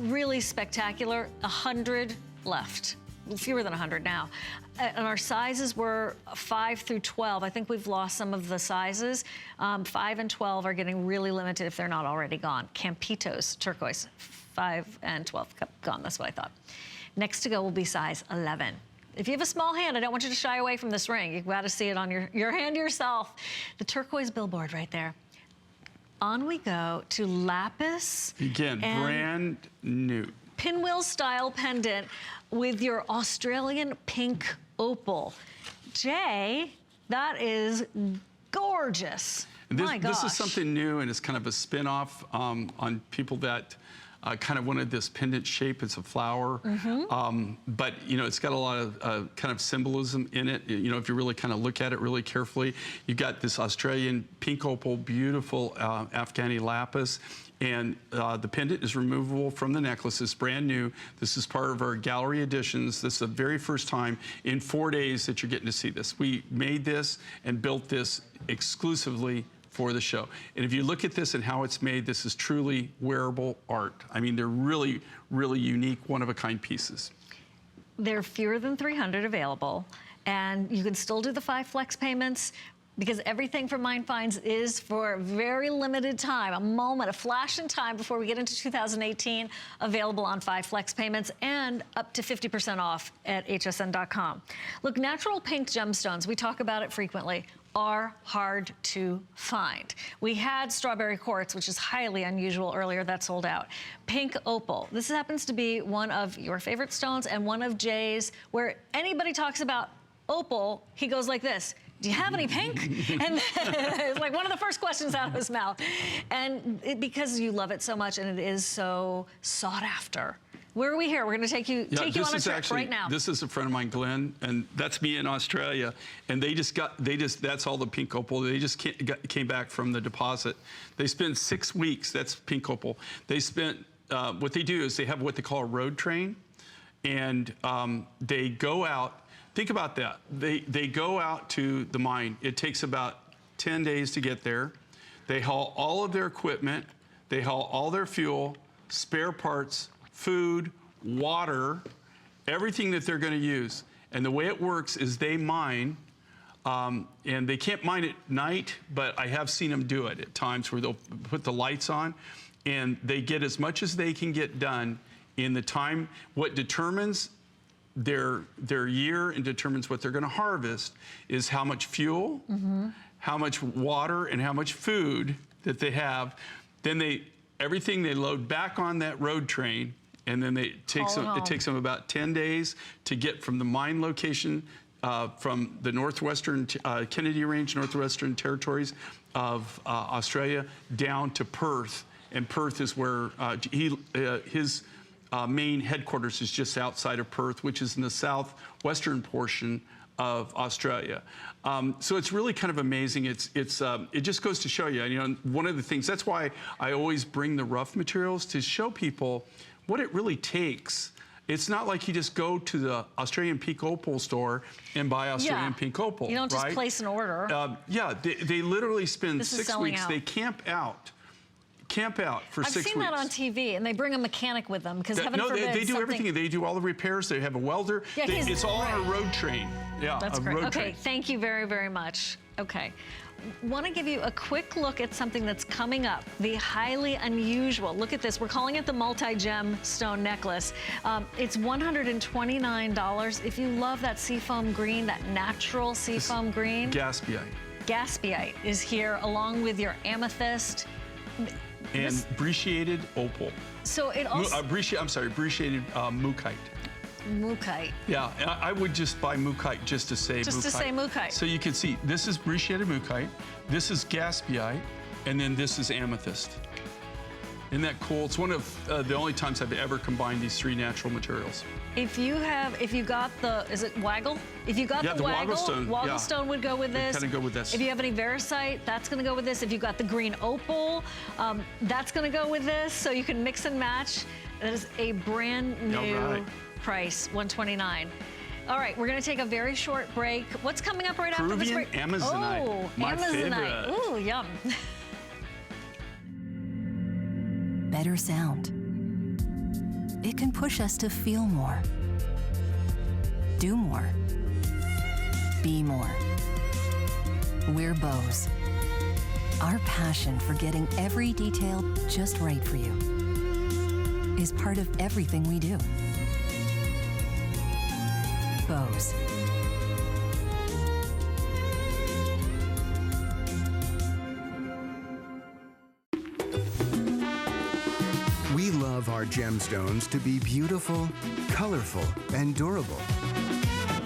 really spectacular. 100 left, fewer than 100 now. And our sizes were 5 through 12. I think we've lost some of the sizes. 5 and 12 are getting really limited if they're not already gone. Campitos turquoise, 5 and 12 gone, that's what I thought. Next to go will be size 11. If you have a small hand, I don't want you to shy away from this ring. You've got to see it on your hand yourself. The turquoise billboard right there. On we go to lapis. Again, brand new. Pinwheel style pendant with your Australian pink opal. Jay, that is gorgeous. My gosh. This is something new, and it's kind of a spin-off on people that kind of wanted this pendant shape. It's a flower, but you know, it's got a lot of kind of symbolism in it. You know, if you really kind of look at it really carefully, you've got this Australian pink opal, beautiful Afghani lapis. And the pendant is removable from the necklace. It's brand new. This is part of our gallery editions. This is the very first time in 4 days that you're getting to see this. We made this and built this exclusively for the show. And if you look at this and how it's made, this is truly wearable art. I mean, they're really, really unique, one-of-a-kind pieces. There are fewer than 300 available, and you can still do the 5 flex payments, because everything from Mind Finds is for a very limited time, a moment, a flash in time before we get into 2018, available on 5 flex payments and up to 50% off at hsn.com. Look, natural pink gemstones, we talk about it frequently, are hard to find. We had strawberry quartz, which is highly unusual earlier, that sold out. Pink opal, this happens to be one of your favorite stones and one of Jay's, where anybody talks about opal, he goes like this: do you have any pink? And it's like one of the first questions out of his mouth. And because you love it so much and it is so sought after. Where are we here? We're going to take you on a trip right now. This is a friend of mine, Glenn, and that's me in Australia. And that's all the pink opal. They just came back from the deposit. They spent 6 weeks, that's pink opal. They spent, what they do is they have what they call a road train. And they go out. Think about that. They go out to the mine. It takes about 10 days to get there. They haul all of their equipment. They haul all their fuel, spare parts, food, water, everything that they're going to use. And the way it works is they mine, and they can't mine at night, but I have seen them do it at times where they'll put the lights on, and they get as much as they can get done in the time. What determines their year and determines what they're going to harvest is how much fuel, how much water, and how much food that they have. Then everything they load back on that road train, and then it takes them about 10 days to get from the mine location from the northwestern Kennedy Range, northwestern territories of Australia, down to Perth. And Perth is where his main headquarters is just outside of Perth, which is in the southwestern portion of Australia. So it's really kind of amazing. It just goes to show you, one of the things, that's why I always bring the rough materials to show people what it really takes. It's not like you just go to the Australian pink opal store and buy Australian pink opal. You don't just place an order. They literally spend 6 weeks. Out. They camp out for 6 weeks. I've seen that on TV, and they bring a mechanic with them because heaven forbid they do everything. They do all the repairs. They have a welder. Yeah, it's all on a road train. Yeah, that's great. Okay, thank you very, very much. Okay. Want to give you a quick look at something that's coming up, the highly unusual. Look at this. We're calling it the multi-gem stone necklace. It's $129. If you love that seafoam green, that natural seafoam green. Gaspiite. Gaspiite is here along with your amethyst. And brecciated opal. So it also... brecciated mukite. Mukite. Yeah, I would just buy mukite just to say mukite. Just to say mukite. So you can see, this is brecciated mukite, this is gaspiite, and then this is amethyst. Isn't that cool? It's one of the only times I've ever combined these 3 natural materials. If you got the, is it waggle? If you got the waggle stone would go with this. Kind of go with this. If you have any varicite, that's going to go with this. If you got the green opal, that's going to go with this. So you can mix and match. That is a brand new price, $129. All right, we're going to take a very short break. What's coming up right after this break? Amazonite. Oh, my Amazonite. Favorite. Ooh, yum. Better sound. It can push us to feel more, do more, be more. We're Bose. Our passion for getting every detail just right for you is part of everything we do. foes. We love our gemstones to be beautiful, colorful, and durable.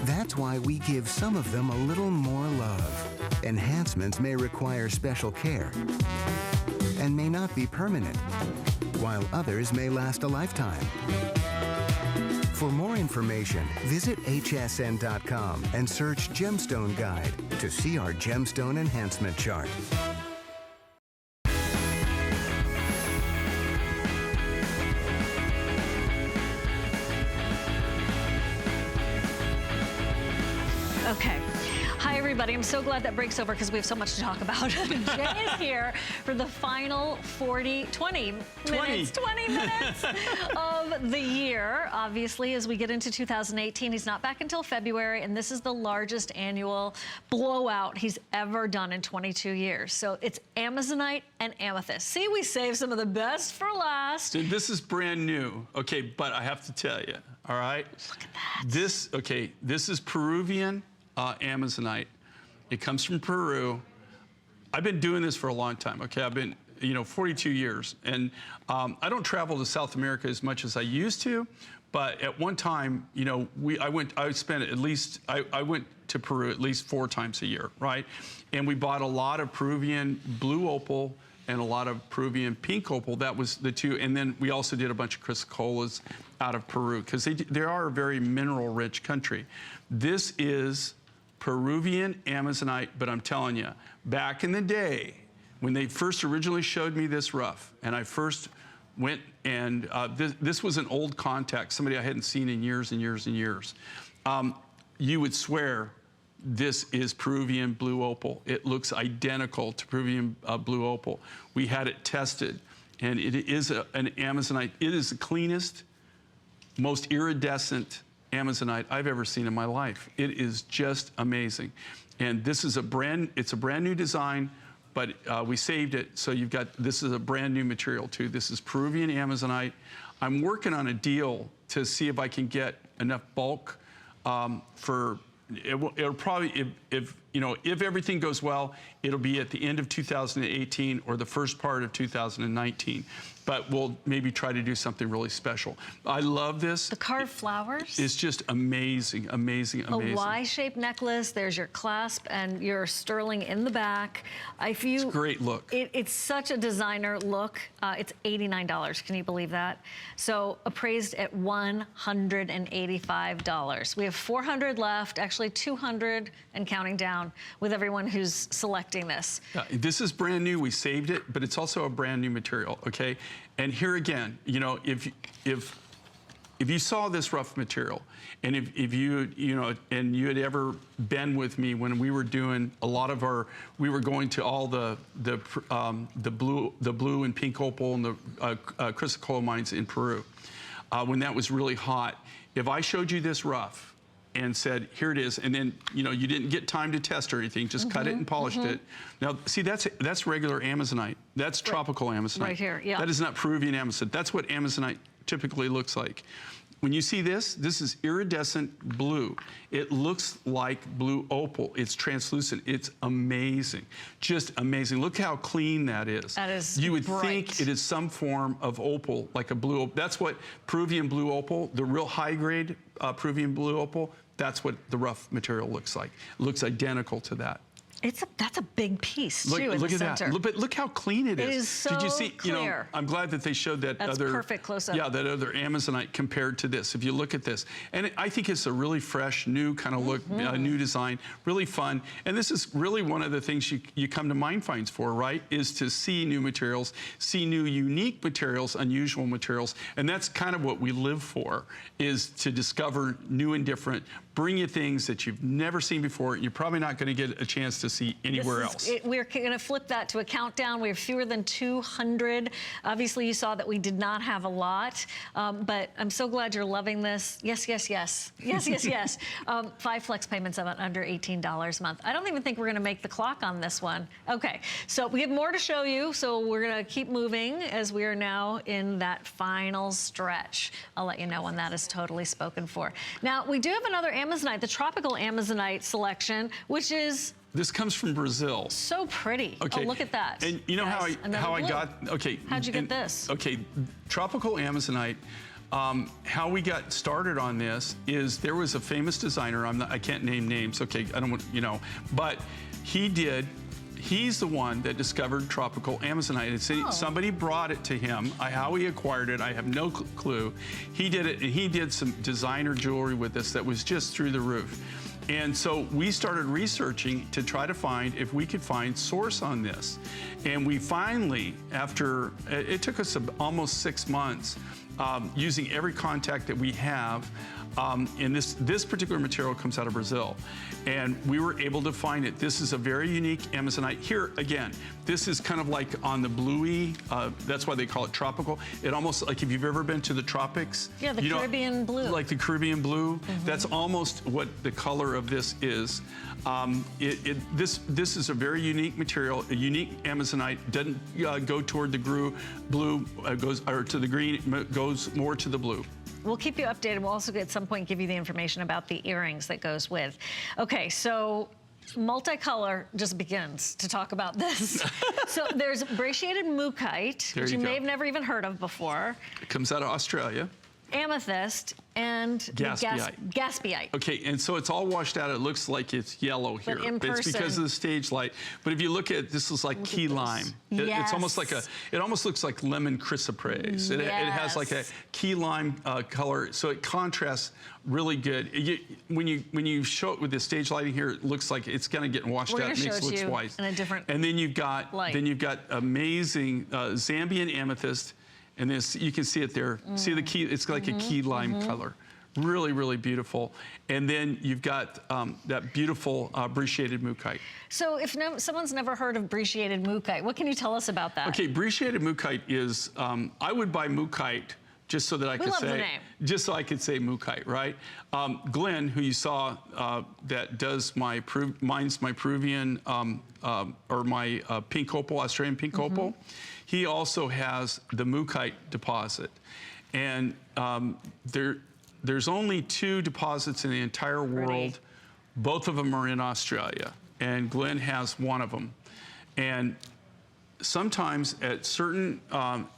That's why we give some of them a little more love. Enhancements may require special care and may not be permanent, while others may last a lifetime. For more information, visit hsn.com and search Gemstone Guide to see our gemstone enhancement chart. Okay. Hi, everybody. I'm so glad that break's over because we have so much to talk about. Jay is here for the final 20 minutes of the year. Obviously, as we get into 2018, he's not back until February, and this is the largest annual blowout he's ever done in 22 years. So it's Amazonite and amethyst. See, we saved some of the best for last. And this is brand new. Okay, but I have to tell you, all right? Look at that. This is Peruvian Amazonite. It comes from Peru. I've been doing this for a long time, okay? I've been, 42 years. And I don't travel to South America as much as I used to, but at one time, I went to Peru at least 4 times a year, right? And we bought a lot of Peruvian blue opal and a lot of Peruvian pink opal. That was the two. And then we also did a bunch of chrysocolas out of Peru because they are a very mineral-rich country. This is Peruvian Amazonite, but I'm telling you, back in the day, when they first originally showed me this rough, and I first went and this was an old contact, somebody I hadn't seen in years and years and years. You would swear this is Peruvian blue opal. It looks identical to Peruvian blue opal. We had it tested, and it is an Amazonite. It is the cleanest, most iridescent Amazonite I've ever seen in my life. It is just amazing. And this is it's a brand new design, but we saved it. So this is a brand new material too. This is Peruvian Amazonite. I'm working on a deal to see if I can get enough bulk it'll probably, if everything goes well, it'll be at the end of 2018 or the first part of 2019. But we'll maybe try to do something really special. I love this. The carved flowers? It's just amazing, amazing, amazing. A Y-shaped necklace. There's your clasp and your sterling in the back. It's a great look. It's such a designer look. It's $89. Can you believe that? So appraised at $185. We have 400 left, actually 200 and counting down with everyone who's selecting this. This is brand new. We saved it, but it's also a brand new material, okay? And here again, if you saw this rough material, and if you and you had ever been with me when we were doing we were going to all the blue and pink opal and the chrysocolla mines in Peru, when that was really hot. If I showed you this rough and said, here it is, and then you didn't get time to test or anything, just cut it and polished it. Now, see, that's regular Amazonite. That's tropical Amazonite. Right here, yeah. That is not Peruvian Amazonite. That's what Amazonite typically looks like. When you see this is iridescent blue. It looks like blue opal. It's translucent. It's amazing. Just amazing. Look how clean that is. That is You would bright. think it is some form of opal, like a blue opal. That's what Peruvian blue opal, the real high grade Peruvian blue opal, that's what the rough material looks like. It looks identical to that. That's a big piece too in the Look at center. that. But look how clean it is. It is so Did you see? clear. I'm glad that they showed that That's other perfect close-up. Yeah, that other Amazonite compared to this. If you look at this, and I think it's a really fresh, new kind of look, new design, really fun. And this is really one of the things you come to Mine Finds for, right? Is to see new materials, see new, unique materials, unusual materials, and that's kind of what we live for. Is to discover new and different. Bring you things that you've never seen before. You're probably not going to get a chance to see anywhere else. We're going to flip that to a countdown. We have fewer than 200. Obviously, you saw that we did not have a lot, but I'm so glad you're loving this. Yes, yes, yes. Yes, yes, yes. 5 flex payments of under $18 a month. I don't even think we're going to make the clock on this one. Okay, so we have more to show you, so we're going to keep moving as we are now in that final stretch. I'll let you know when that is totally spoken for. Now, we do have another Amazonite, the tropical Amazonite selection, which is This comes from Brazil. so pretty. Okay. Oh, look at that. And you know Guys, how I another got, blue. okay. How'd you get this? Okay, tropical Amazonite, how we got started on this is there was a famous designer, I can't name names, okay, I don't want, you know, but he's the one that discovered tropical Amazonite. Somebody brought it to him. How he acquired it, I have no clue. He did it, and he did some designer jewelry with this that was just through the roof. And so we started researching to try to find if we could find source on this. And we finally, after, it took us almost 6 months, using every contact that we have, and this particular material comes out of Brazil, and we were able to find it. This is a very unique Amazonite. Here again, this is kind of like on the bluey. That's why they call it tropical. It almost like if you've ever been to the tropics. Yeah, the Caribbean blue. Like the Caribbean blue. That's almost what the color of this is. This is a very unique material, a unique Amazonite. Doesn't go toward the blue, goes or to the green. Goes more to the blue. We'll keep you updated. We'll also at some point give you the information about the earrings that goes with. Okay, so multicolor just begins to talk about this. So there's brachiated mookaite, which you may have never even heard of before. It comes out of Australia. Amethyst and gaspiite. Okay, and so it's all washed out. It looks like it's yellow here. But in person, it's because of the stage light. But if you look at this, is like key lime. It's almost like it almost looks like lemon chrysoprase. It has like a key lime color, so it contrasts really good. When you show it with the stage lighting here, it looks like it's kind of getting washed out. It makes it look white. In a different and then you've got amazing Zambian amethyst. And this, you can see it there. See the key, it's like a key lime color. Really, really beautiful. And then you've got that beautiful brachiated mookaite. So if someone's never heard of brachiated mookaite, what can you tell us about that? Okay, brachiated mookaite is, I would buy mookaite just so that I could say, just so I could say mookaite, right? Glenn, who you saw that does mine's my Peruvian or my pink opal, Australian pink opal. He also has the mookaite deposit, and there's only 2 deposits in the entire world. Both of them are in Australia, and Glenn has one of them. And sometimes at certain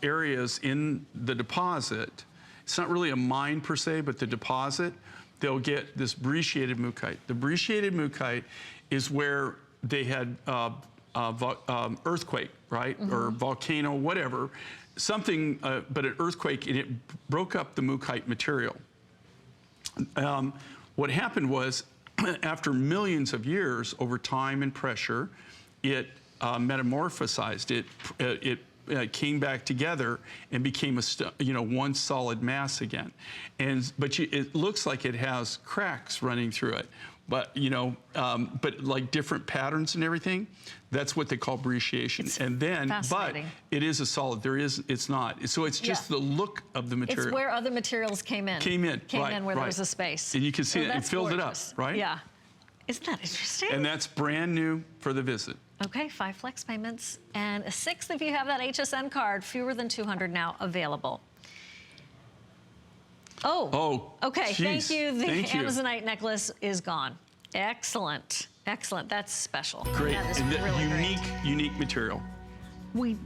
areas in the deposit, it's not really a mine per se, but the deposit, they'll get this brachiated mookaite. The brachiated mookaite is where they had earthquake, right? Or volcano, whatever. Something, but an earthquake, and it broke up the mookaite material. What happened was, after millions of years, over time and pressure, it metamorphosized. It came back together and became one solid mass again. But it looks like it has cracks running through it. But but like different patterns and everything, that's what they call brachiation. But it is a solid. It's not. So it's just the look of the material. It's where other materials came in. Came in Where there was a space. And you can see it. It filled it up, right? Yeah. Isn't that interesting? And that's brand new for the visit. Okay, 5 flex payments and a 6th if you have that HSN card. Fewer than 200 now available. Oh, okay, geez. thank you. The Amazonite necklace is gone. Excellent, excellent. That's special. Great, that is and really unique material. We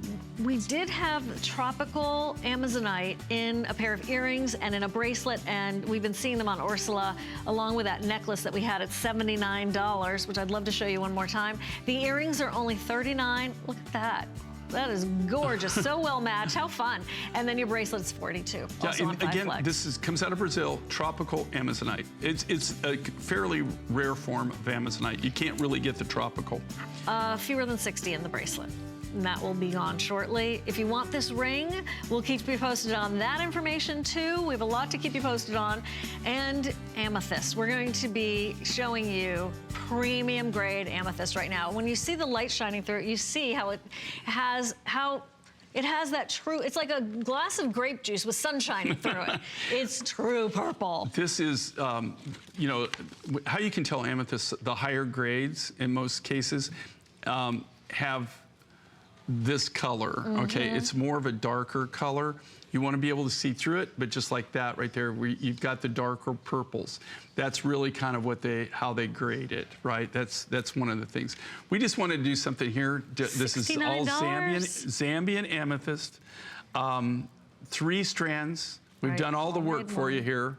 did have tropical Amazonite in a pair of earrings and in a bracelet, and we've been seeing them on Ursula, along with that necklace that we had at $79, which I'd love to show you one more time. The earrings are only $39. Look at that. That is gorgeous. So well matched. How fun. And then your bracelet's $42. Also on 5 again, flex. this comes out of Brazil, tropical Amazonite. It's a fairly rare form of Amazonite. You can't really get the tropical. Fewer than 60 in the bracelet. And that will be gone shortly. If you want this ring, we'll keep you posted on that information too. We have a lot to keep you posted on. And amethyst. We're going to be showing you premium grade amethyst right now. When you see the light shining through it, you see how it has that true, it's like a glass of grape juice with sun shining through it. It's true purple. This is, how you can tell amethyst, the higher grades in most cases have this color, okay? It's more of a darker color. You want to be able to see through it, but just like that right there, where you've got the darker purples. That's really kind of what how they grade it, right? That's one of the things. We just wanted to do something here. This is all Zambian amethyst, 3 strands. We've done all the work for you here.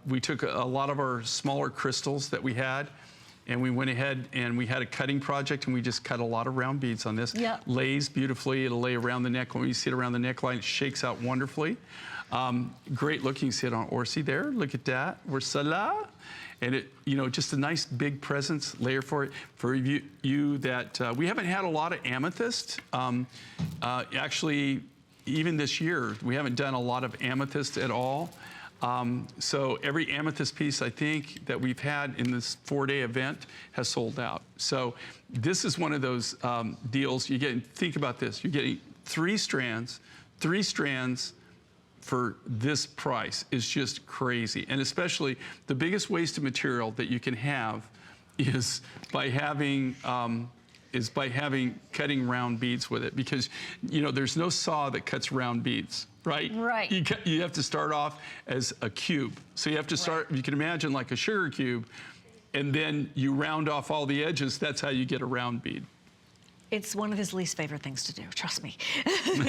We took a lot of our smaller crystals that we had, and we went ahead and we had a cutting project, and we just cut a lot of round beads on this. Yep. Lays beautifully. It'll lay around the neck. When you see it around the neckline, it shakes out wonderfully. Great looking. You see it on Orsi there. Look at that. Wersala. And it, you know, just a nice big presence layer for it. For you that we haven't had a lot of amethyst. Actually, even this year, we haven't done a lot of amethyst at all. So every amethyst piece, I think, that we've had in this 4-day event has sold out. So this is one of those deals. You get, think about this. You're getting 3 strands for this price is just crazy. And especially the biggest waste of material that you can have is by having cutting round beads with it, because you know there's no saw that cuts round beads, right? Right. You have to start off as a cube. So you have to start, you can imagine like a sugar cube, and then you round off all the edges. That's how you get a round bead. It's one of his least favorite things to do, trust me.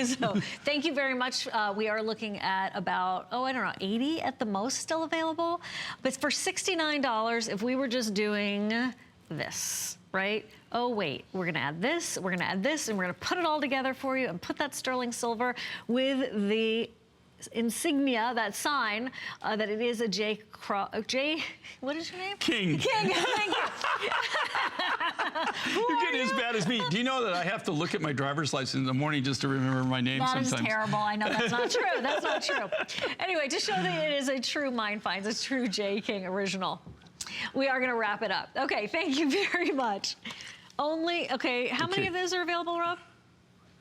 So thank you very much. We are looking at about, I don't know, 80 at the most still available. But for $69, if we were just doing this, right? Oh, wait, we're gonna add this, we're gonna add this, and we're gonna put it all together for you and put that sterling silver with the insignia, that sign, that it is a J, what is your name? King. King, thank you. You're getting as bad as me. Do you know that I have to look at my driver's license in the morning just to remember my name sometimes? That is terrible. I know that's not true. That's not true. Anyway, to show that it is a true Mind Finds, a true J. King original. We are going to wrap it up. Okay, thank you very much. Okay, how many of those are available, Rob?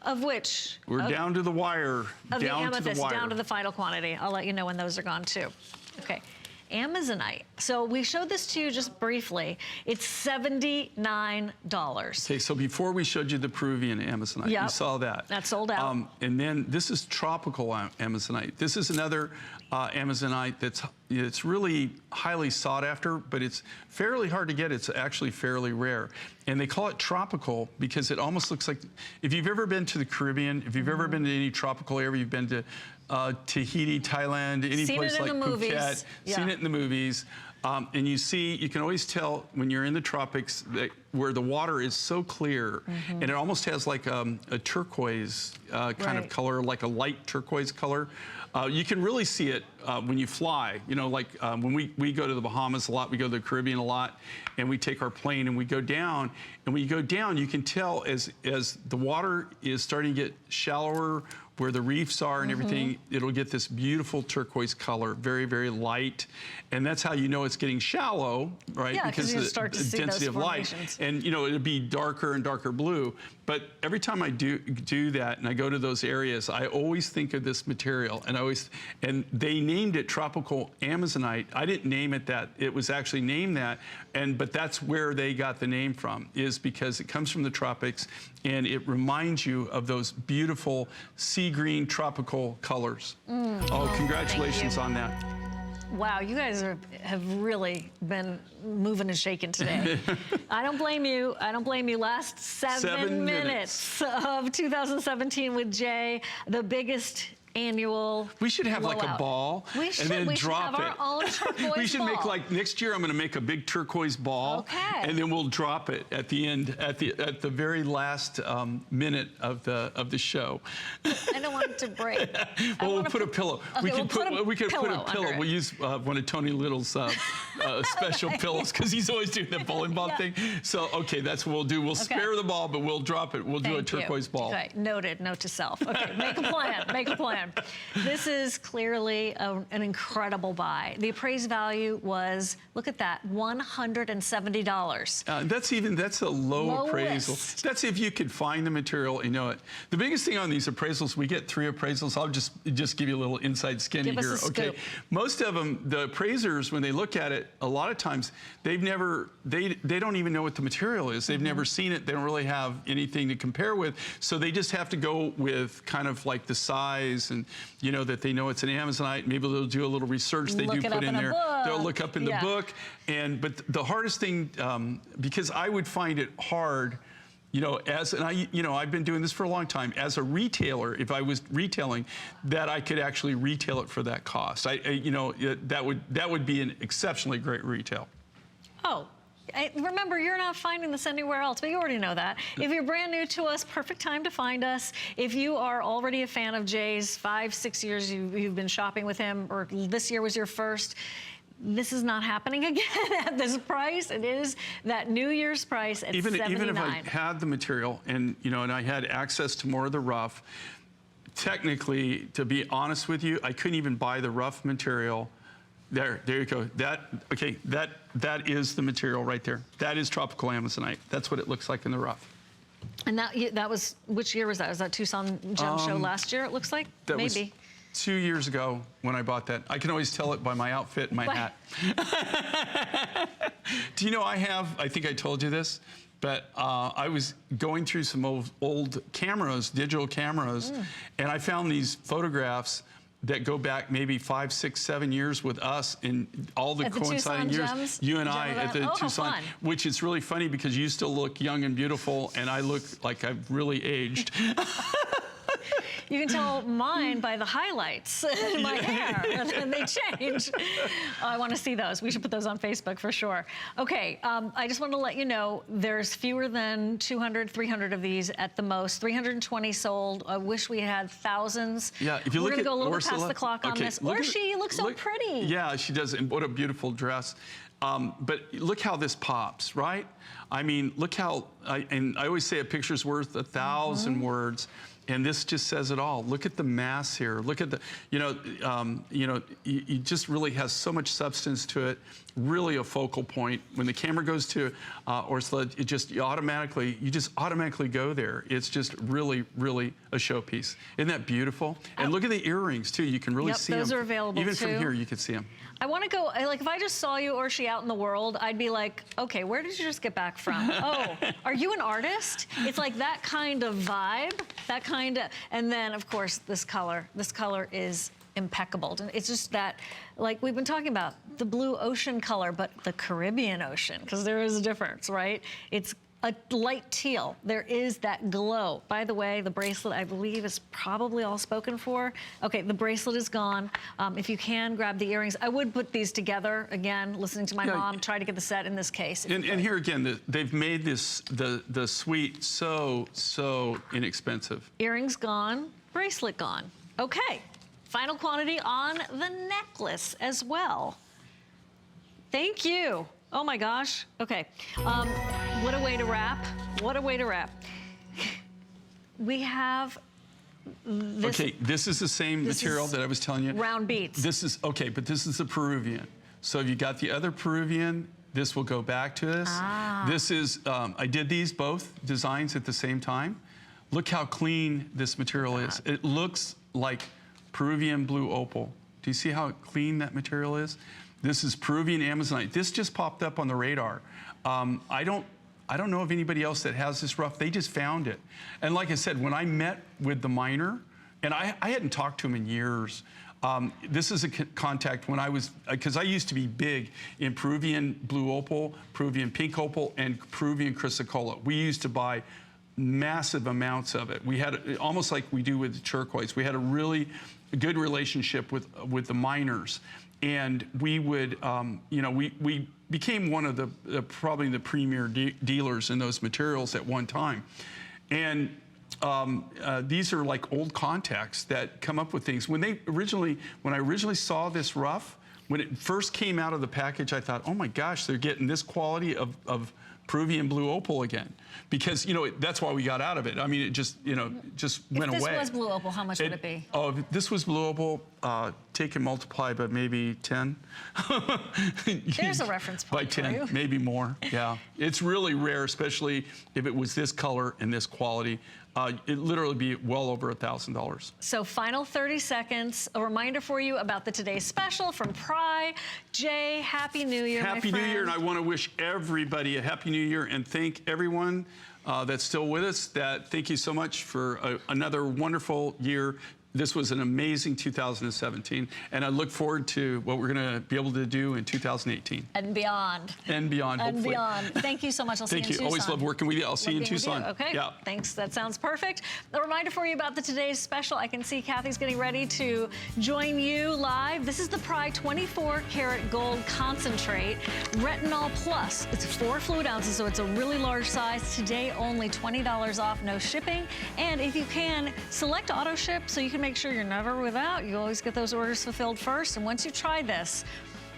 Of which? We're down to the wire. Of the amethyst, down to the final quantity. I'll let you know when those are gone too. Okay. Amazonite. So we showed this to you just briefly. It's $79. Okay, so before we showed you the Peruvian Amazonite, you saw that. That's sold out. And then this is tropical Amazonite. This is another Amazonite it's really highly sought after, but it's fairly hard to get. It's actually fairly rare. And they call it tropical because it almost looks like, if you've ever been to the Caribbean, if you've ever been to any tropical area, you've been to Tahiti, Thailand, any place like Phuket, seen it in the movies. And you can always tell when you're in the tropics where the water is so clear, and it almost has like a turquoise kind of color, like a light turquoise color. You can really see it when you fly. You know, like when we go to the Bahamas a lot, we go to the Caribbean a lot, and we take our plane and we go down. And when you go down, you can tell as the water is starting to get shallower, where the reefs are and everything, it'll get this beautiful turquoise color, very, very light. And that's how you know it's getting shallow, right? Yeah, because you the start to see density those of light. And you know, it'll be darker and darker blue. But every time I do that and I go to those areas, I always think of this material, and they named it tropical Amazonite. I didn't name it that. It was actually named that, but that's where they got the name from, is because it comes from the tropics, and it reminds you of those beautiful sea green tropical colors. Oh, congratulations on that. Wow, you guys have really been moving and shaking today. I don't blame you. I don't blame you. Last seven minutes of 2017 with Jay, the biggest annual We should have blowout. like a ball and then drop it. We should have our own turquoise We should ball. make, like, next year I'm going to make a big turquoise ball. Okay. And then we'll drop it at the end, at the very last minute of the show. I don't want it to break. Well, we'll put a pillow. Okay, we could put a pillow. We'll use one of Tony Little's special pillows, because he's always doing the bowling ball thing. So, okay, that's what we'll do. We'll spare the ball, but we'll drop it. We'll do a turquoise ball. Okay, noted. Note to self. Okay, make a plan. Make a plan. This is clearly an incredible buy. The appraised value was, look at that, $170. That's a low appraisal. Lowest. That's if you could find the material and know it. The biggest thing on these appraisals, we get 3 appraisals. I'll just give you a little inside skinny Give us here. a scoop. Okay, most of them, the appraisers, when they look at it, a lot of times they don't even know what the material is. They've never seen it. They don't really have anything to compare with. So they just have to go with kind of like the size and, you know, that they know it's an Amazonite. Maybe they'll do a little research. They do put in there. They'll look up in the book. But the hardest thing, because I would find it hard, you know, I've been doing this for a long time. As a retailer, if I was retailing, that I could actually retail it for that cost. That would be an exceptionally great retail. Oh. Remember, you're not finding this anywhere else, but you already know that. If you're brand new to us, perfect time to find us. If you are already a fan of Jay's, 5, 6 years you've been shopping with him, or this year was your first, this is not happening again at this price. It is that New Year's price at $79. Even if I had the material and I had access to more of the rough, technically, to be honest with you, I couldn't even buy the rough material. There you go. That is the material right there. That is tropical Amazonite. That's what it looks like in the rough. And that was, which year was that? Was that Tucson Gem Show last year, it looks like? That Maybe. Was 2 years ago when I bought that. I can always tell it by my outfit and my hat. Do you know I think I told you this, but I was going through some old cameras, digital cameras, and I found these photographs that go back maybe 5, 6, 7 years with us in all the coinciding years. Gems? You and I at the Tucson, which is really funny because you still look young and beautiful, and I look like I've really aged. You can tell mine by the highlights in my hair, and they change. I want to see those. We should put those on Facebook for sure. Okay, I just want to let you know there's fewer than 200, 300 of these at the most. 320 sold. I wish we had thousands. Yeah, if you look at We're going to go a little Ursula, bit past the clock on this. She looks so pretty. Yeah, she does. And what a beautiful dress. But look how this pops, right? I mean, look how, and I always say a picture's worth 1,000 words. And this just says it all. Look at the mass here. Look at the, it just really has so much substance to it. Really a focal point. When the camera goes to Ursula, you just automatically go there. It's just really, really a showpiece. Isn't that beautiful? And look at the earrings too. You can really see them. Those are available Even too. from here, you can see them. I want to go, like, if I just saw you, Orshi, out in the world, I'd be like, okay, where did you just get back from? Oh, are you an artist? It's like that kind of vibe, that kind of, and then, of course, this color. This color is impeccable. And it's just that, like we've been talking about, the blue ocean color, but the Caribbean Ocean, because there is a difference, right? It's a light teal. There is that glow. By the way, the bracelet, I believe, is probably all spoken for. Okay, the bracelet is gone. If you can, grab the earrings. I would put these together, again, listening to my mom, try to get the set in this case. And here again, they've made this, the suite so inexpensive. Earrings gone, bracelet gone. Okay, final quantity on the necklace as well. Thank you. Oh my gosh. Okay. What a way to wrap. What a way to wrap. We have this. Okay, this is the same material that I was telling you. Round beads. This is, okay, but this is the Peruvian. So if you got the other Peruvian, this will go back to this. This is, I did these both designs at the same time. Look how clean this material is. It looks like Peruvian blue opal. Do you see how clean that material is? This is Peruvian Amazonite. This just popped up on the radar. I don't know of anybody else that has this rough. They just found it. And like I said, when I met with the miner, and I hadn't talked to him in years, this is a contact when I was, because I used to be big in Peruvian blue opal, Peruvian pink opal, and Peruvian chrysocolla. We used to buy massive amounts of it. We had, almost like we do with the turquoise, we had a really good relationship with the miners. And we would, we became one of the probably the premier dealers in those materials at one time. And these are like old contacts that come up with things. When I originally saw this rough, when it first came out of the package, I thought, oh my gosh, they're getting this quality of Peruvian blue opal again, because, you know, that's why we got out of it. I mean, it just, you know, just went away. If this was blue opal, how much would it be? Oh, if this was blue opal, take and multiply by maybe 10. There's a reference point by 10, for you. maybe more. Yeah, it's really rare, especially if it was this color and this quality. It'd literally be well over $1,000. So final 30 seconds. A reminder for you about the Today's Special from Pry. Jay, Happy New Year, Happy my New friend. Year, and I want to wish everybody a Happy New Year and thank everyone that's still with us. Thank you so much for another wonderful year. This was an amazing 2017, and I look forward to what we're going to be able to do in 2018. And beyond. And beyond, And hopefully. beyond. Thank you so much. I'll see you in Tucson. Always love working with you. I'll see you in Tucson. Okay. Yeah. Thanks. That sounds perfect. A reminder for you about the Today's Special. I can see Kathy's getting ready to join you live. This is the Pry 24 karat gold concentrate. Retinol Plus. It's 4 fluid ounces, so it's a really large size. Today, only $20 off, no shipping. And if you can, select auto ship so you can make sure you're never without. You always get those orders fulfilled first. And once you try this,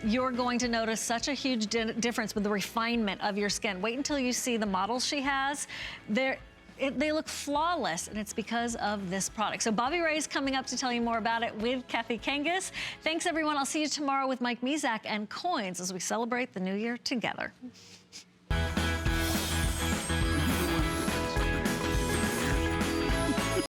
you're going to notice such a huge difference with the refinement of your skin. Wait until you see the models she has. They look flawless, and it's because of this product. So Bobby Ray's coming up to tell you more about it with Kathy Kangas. Thanks, everyone. I'll see you tomorrow with Mike Mezak and Coins as we celebrate the new year together.